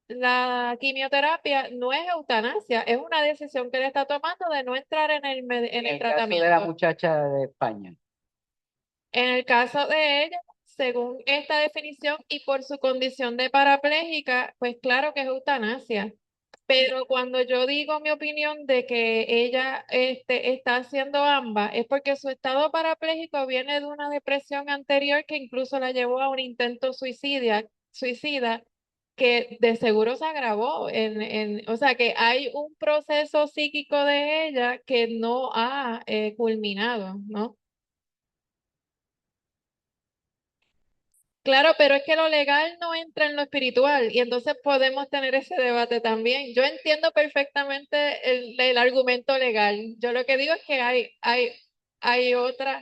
la quimioterapia, no es eutanasia, es una decisión que él está tomando de no entrar en En el el caso de la tratamiento. muchacha de España. En el caso de ella, según esta definición y por su condición de parapléjica, pues claro que es eutanasia. Pero cuando yo digo mi opinión de que ella está haciendo ambas, es porque su estado parapléjico viene de una depresión anterior que incluso la llevó a un intento suicida que de seguro se agravó. O sea, que hay un proceso psíquico de ella que no ha culminado, ¿no? Claro, pero es que lo legal no entra en lo espiritual y entonces podemos tener ese debate también. Yo entiendo perfectamente el argumento legal. Yo lo que digo es que hay otra,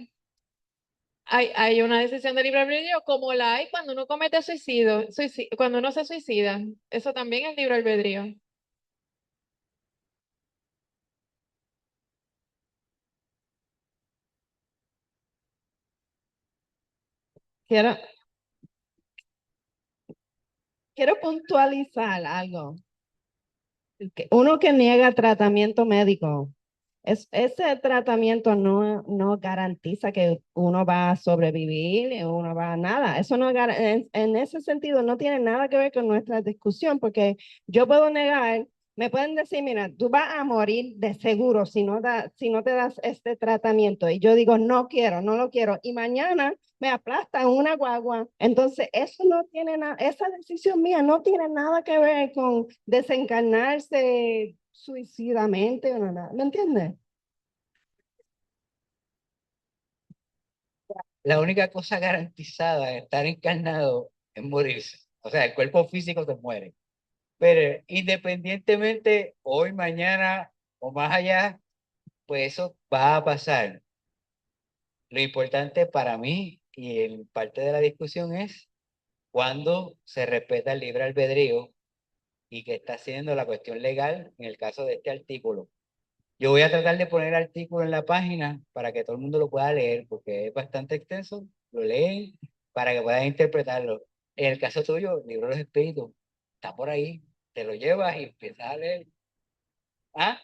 hay una decisión de libre albedrío como la hay cuando uno comete suicidio, cuando uno se suicida. Eso también es libre albedrío. Quiero, quiero puntualizar algo. Uno que niega tratamiento médico, ese tratamiento no garantiza que uno va a sobrevivir, uno va a nada. Eso no, en ese sentido no tiene nada que ver con nuestra discusión, porque yo puedo negar, me pueden decir, mira, tú vas a morir de seguro si no te das este tratamiento. Y yo digo, no quiero, no lo quiero. Y mañana me aplastan una guagua. Entonces, eso no tiene nada, esa decisión mía no tiene nada que ver con desencarnarse suicidamente o nada. ¿Me entiendes? La única cosa garantizada de estar encarnado es morirse. O sea, el cuerpo físico se muere. Pero independientemente, hoy, mañana o más allá, pues eso va a pasar. Lo importante para mí y en parte de la discusión es cuando se respeta el libre albedrío y que está haciendo la cuestión legal en el caso de este artículo. Yo voy a tratar de poner el artículo en la página para que todo el mundo lo pueda leer, porque es bastante extenso. Lo leen para que puedan interpretarlo. En el caso tuyo, el libro de los espíritus está por ahí. Te lo llevas y empiezas a leer. ¿Ah?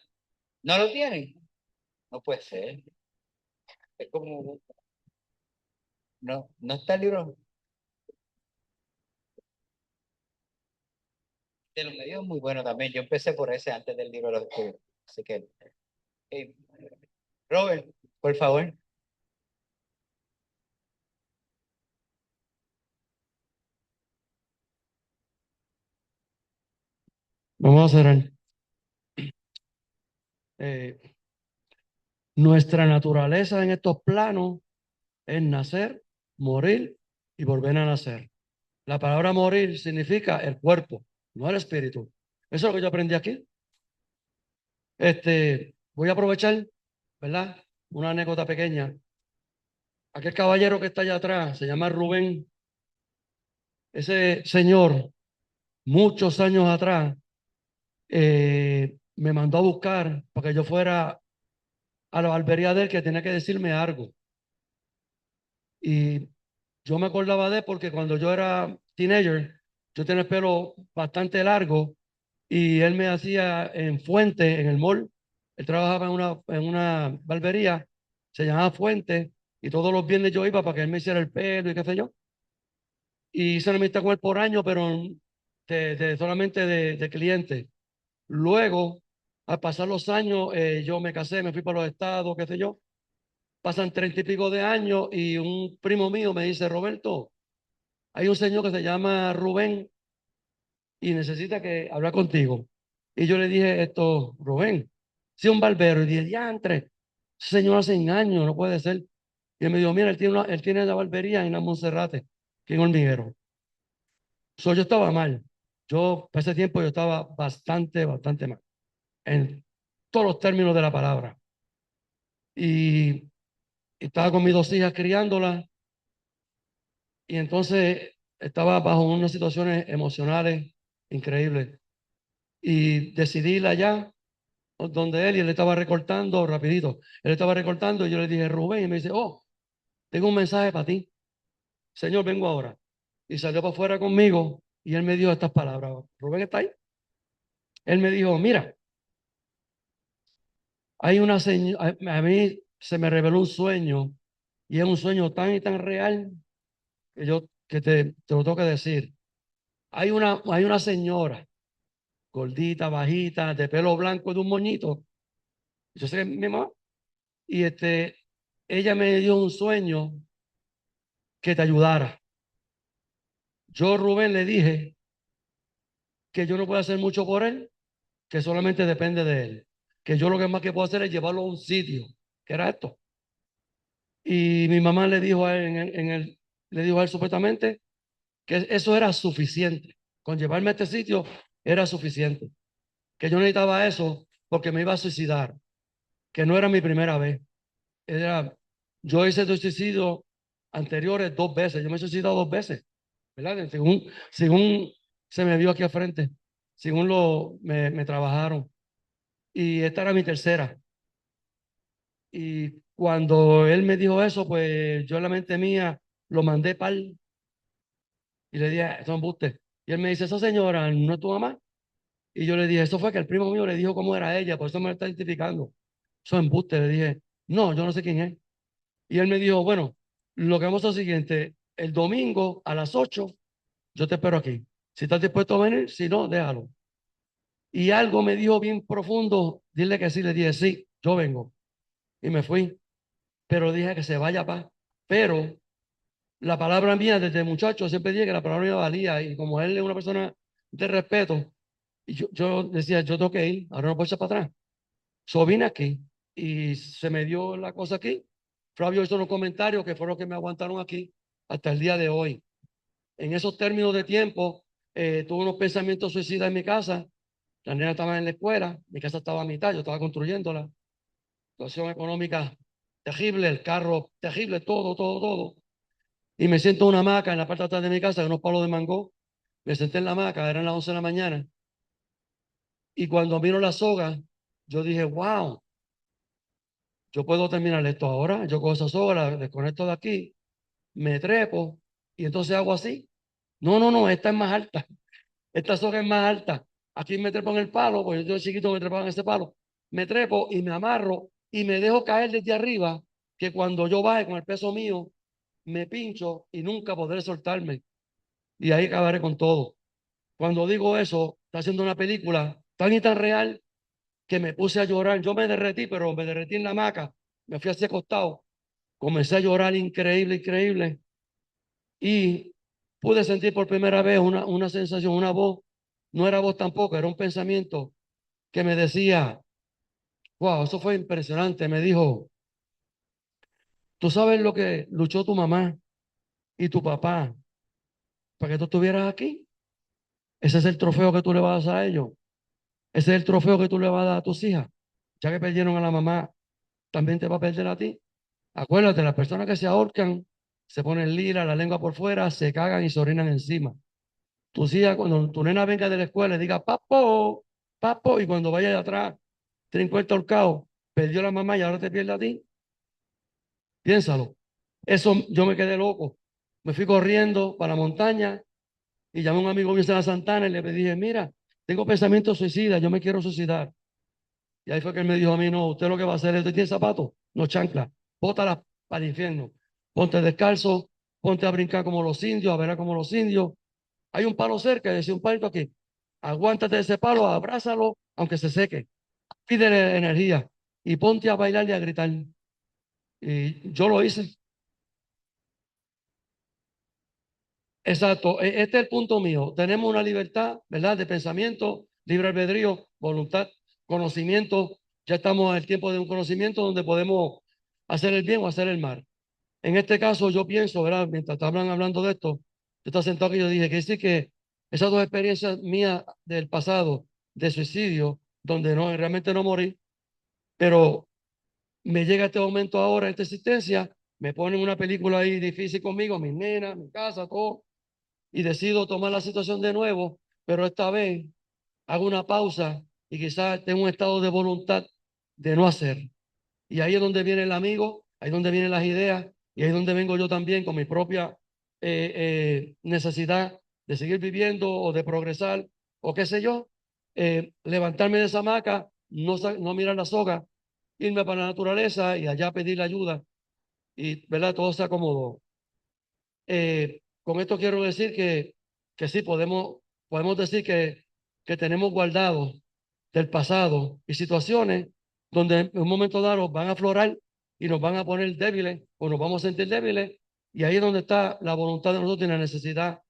¿No lo tienen? No puede ser. Es como, no está el libro. De los medios es muy bueno también. Yo empecé por ese antes del libro de los espíritus. Así que, eh, Robert, por favor. Vamos a cerrar. Nuestra naturaleza en estos planos es nacer, morir y volver a nacer. La palabra morir significa el cuerpo, no el espíritu. Eso es lo que yo aprendí aquí. Voy a aprovechar, ¿verdad? Una anécdota pequeña. Aquel caballero que está allá atrás se llama Rubén. Ese señor, muchos años atrás, me mandó a buscar para que yo fuera a la barbería de él, que tenía que decirme algo. Y yo me acordaba de él porque cuando yo era teenager, yo tenía el pelo bastante largo y él me hacía en Fuente, en el mall. Él trabajaba en una barbería, se llamaba Fuente, y todos los viernes yo iba para que él me hiciera el pelo y qué sé yo. Y hice una amistad con él por año, pero solamente de cliente. Luego, al pasar los años, yo me casé, me fui para los estados, qué sé yo. Pasan 30 y pico de años y un primo mío me dice, Roberto, hay un señor que se llama Rubén y necesita que hablar contigo. Y yo le dije esto, Rubén, si un barbero. Y dije, diantre, ese señor hace años, no puede ser. Y él me dijo, mira, él tiene la barbería en la Monserrate, que en Hormiguero. Yo estaba mal. Para ese tiempo yo estaba bastante mal, en todos los términos de la palabra. Y estaba con mis dos hijas criándolas. Y entonces estaba bajo unas situaciones emocionales increíbles. Y decidí ir allá donde él, y él estaba recortando rapidito. Él estaba recortando y yo le dije, Rubén, y me dice, oh, tengo un mensaje para ti. Señor, vengo ahora. Y salió para afuera conmigo y él me dijo estas palabras. Rubén está ahí. Él me dijo, mira, hay una señora, a mí se me reveló un sueño y es un sueño tan y tan real que te lo tengo que decir. Hay una señora gordita, bajita, de pelo blanco, de un moñito. Yo sé que es mi mamá. Y ella me dio un sueño que te ayudara. Yo, Rubén, le dije que yo no puedo hacer mucho por él, que solamente depende de él. Que yo lo que más que puedo hacer es llevarlo a un sitio, que era esto. Y mi mamá le dijo a él, le dijo a él supuestamente que eso era suficiente. Con llevarme a este sitio era suficiente. Que yo necesitaba eso porque me iba a suicidar, que no era mi primera vez. Yo hice dos suicidios anteriores 2 veces. Yo me he suicidado 2 veces, ¿verdad? Según se me vio aquí al frente, según me trabajaron. Y esta era mi tercera. Y cuando él me dijo eso, pues yo en la mente mía lo mandé pal y le dije, eso es embuste. Y él me dice, esa señora no es tu mamá. Y yo le dije, eso fue que el primo mío le dijo cómo era ella, por eso me está identificando. Eso es embuste. Le dije, no, yo no sé quién es. Y él me dijo, bueno, lo que vamos a hacer es lo siguiente, el domingo a las 8, yo te espero aquí. Si estás dispuesto a venir, si no, déjalo. Y algo me dijo bien profundo, dile que sí, le dije, sí, yo vengo. Y me fui, pero dije que se vaya paz. Pero la palabra mía desde muchacho siempre dije que la palabra mía valía y como él es una persona de respeto, y yo decía, yo tengo que ir, ahora no puedo echar para atrás. So vine aquí y se me dio la cosa aquí. Flavio hizo unos comentarios que fueron los que me aguantaron aquí hasta el día de hoy. En esos términos de tiempo, tuve unos pensamientos suicidas en mi casa. La nena estaba en la escuela, mi casa estaba a mitad, yo estaba construyéndola. Situación económica terrible, el carro terrible, todo, todo, todo. Y me siento en una hamaca en la parte de atrás de mi casa, con unos palos de mango. Me senté en la hamaca, eran las 11 de la mañana. Y cuando miro la soga, yo dije, wow, yo puedo terminar esto ahora. Yo cojo esa soga, la desconecto de aquí, me trepo y entonces hago así. No, no, no, esta es más alta. Esta soga es más alta. Aquí me trepo en el palo, porque yo chiquito me trepaba en ese palo. Me trepo y me amarro y me dejo caer desde arriba, que cuando yo baje con el peso mío, me pincho y nunca podré soltarme. Y ahí acabaré con todo. Cuando digo eso, está haciendo una película tan y tan real que me puse a llorar. Yo me derretí, pero me derretí en la hamaca. Me fui hacia costado. Comencé a llorar increíble, increíble. Y pude sentir por primera vez una sensación, una voz. No era voz tampoco, era un pensamiento que me decía, wow, eso fue impresionante. Me dijo, tú sabes lo que luchó tu mamá y tu papá para que tú estuvieras aquí. Ese es el trofeo que tú le vas a dar a ellos. Ese es el trofeo que tú le vas a dar a tus hijas. Ya que perdieron a la mamá, también te va a perder a ti. Acuérdate, las personas que se ahorcan, se ponen lila, la lengua por fuera, se cagan y se orinan encima. Tus hijas, cuando tu nena venga de la escuela, diga, papo, papo, y cuando vaya de atrás, te encuentra ahorcado, perdió a la mamá y ahora te pierde a ti. Piénsalo. Eso yo me quedé loco. Me fui corriendo para la montaña y llamé a un amigo mío de la Santana y le dije, mira, tengo pensamientos suicidas, yo me quiero suicidar. Y ahí fue que él me dijo a mí, no, usted lo que va a hacer es, ¿usted tiene zapatos? No chanclas, bótalas para el infierno. Ponte descalzo, ponte a brincar como los indios, a ver como los indios. Hay un palo cerca, decía un palito aquí. Aguántate de ese palo, abrázalo, aunque se seque. Pídele energía y ponte a bailar y a gritar. Y yo lo hice. Exacto, este es el punto mío. Tenemos una libertad, ¿verdad? De pensamiento, libre albedrío, voluntad, conocimiento. Ya estamos en el tiempo de un conocimiento donde podemos hacer el bien o hacer el mal. En este caso, yo pienso, ¿verdad? Mientras estaban hablando de esto, yo estaba sentado aquí y yo dije que sí que esas dos experiencias mías del pasado, de suicidio, donde no, realmente no morí, pero me llega este momento ahora, esta existencia, me ponen una película ahí difícil conmigo, mis nenas, mi casa, todo y decido tomar la situación de nuevo, pero esta vez hago una pausa y quizás tengo un estado de voluntad de no hacer. Y ahí es donde viene el amigo, ahí es donde vienen las ideas y ahí es donde vengo yo también con mi propia necesidad de seguir viviendo o de progresar o qué sé yo, levantarme de esa hamaca, no mirar la soga, irme para la naturaleza y allá pedir ayuda y, ¿verdad? Todo se acomodó. Con esto quiero decir que sí, podemos decir que tenemos guardado del pasado y situaciones donde en un momento dado van a aflorar y nos van a poner débiles o nos vamos a sentir débiles y ahí es donde está la voluntad de nosotros y la necesidad,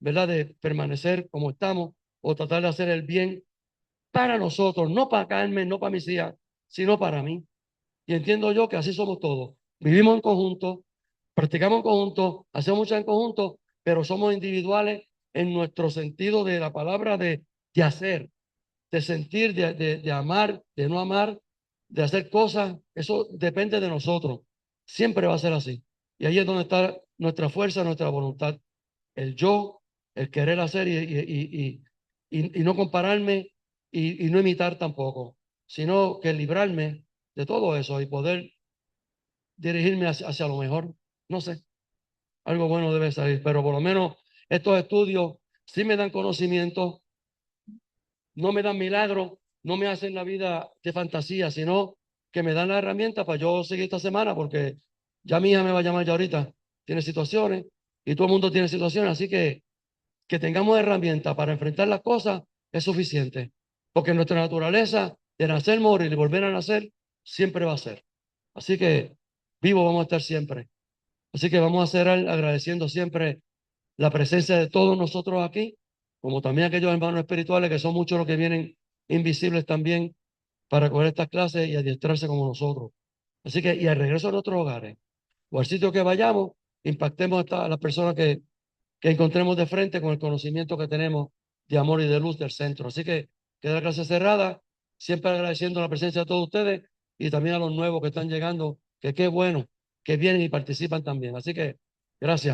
¿verdad? De permanecer como estamos o tratar de hacer el bien para nosotros, no para Carmen, no para mis hijas, sino para mí. Y entiendo yo que así somos todos. Vivimos en conjunto, practicamos en conjunto, hacemos mucho en conjunto, pero somos individuales en nuestro sentido de la palabra de hacer, de sentir, de amar, de no amar, de hacer cosas. Eso depende de nosotros. Siempre va a ser así. Y ahí es donde está nuestra fuerza, nuestra voluntad. El yo, el querer hacer y no compararme y no imitar tampoco, sino que librarme de todo eso y poder dirigirme hacia lo mejor. No sé, algo bueno debe salir, pero por lo menos estos estudios sí me dan conocimiento, no me dan milagros, no me hacen la vida de fantasía, sino que me dan la herramienta para yo seguir esta semana, porque ya mi hija me va a llamar ya ahorita, tiene situaciones y todo el mundo tiene situaciones, así que tengamos herramientas para enfrentar las cosas es suficiente, porque nuestra naturaleza de nacer, morir y volver a nacer siempre va a ser. Así que vivo vamos a estar siempre. Así que vamos a cerrar agradeciendo siempre la presencia de todos nosotros aquí, como también aquellos hermanos espirituales que son muchos los que vienen invisibles también para coger estas clases y adiestrarse como nosotros. Así que, y al regreso a nuestros hogares, o al sitio que vayamos, impactemos a las personas que encontremos de frente con el conocimiento que tenemos de amor y de luz del centro. Así que queda la clase cerrada, siempre agradeciendo la presencia de todos ustedes y también a los nuevos que están llegando, que qué bueno que vienen y participan también. Así que gracias.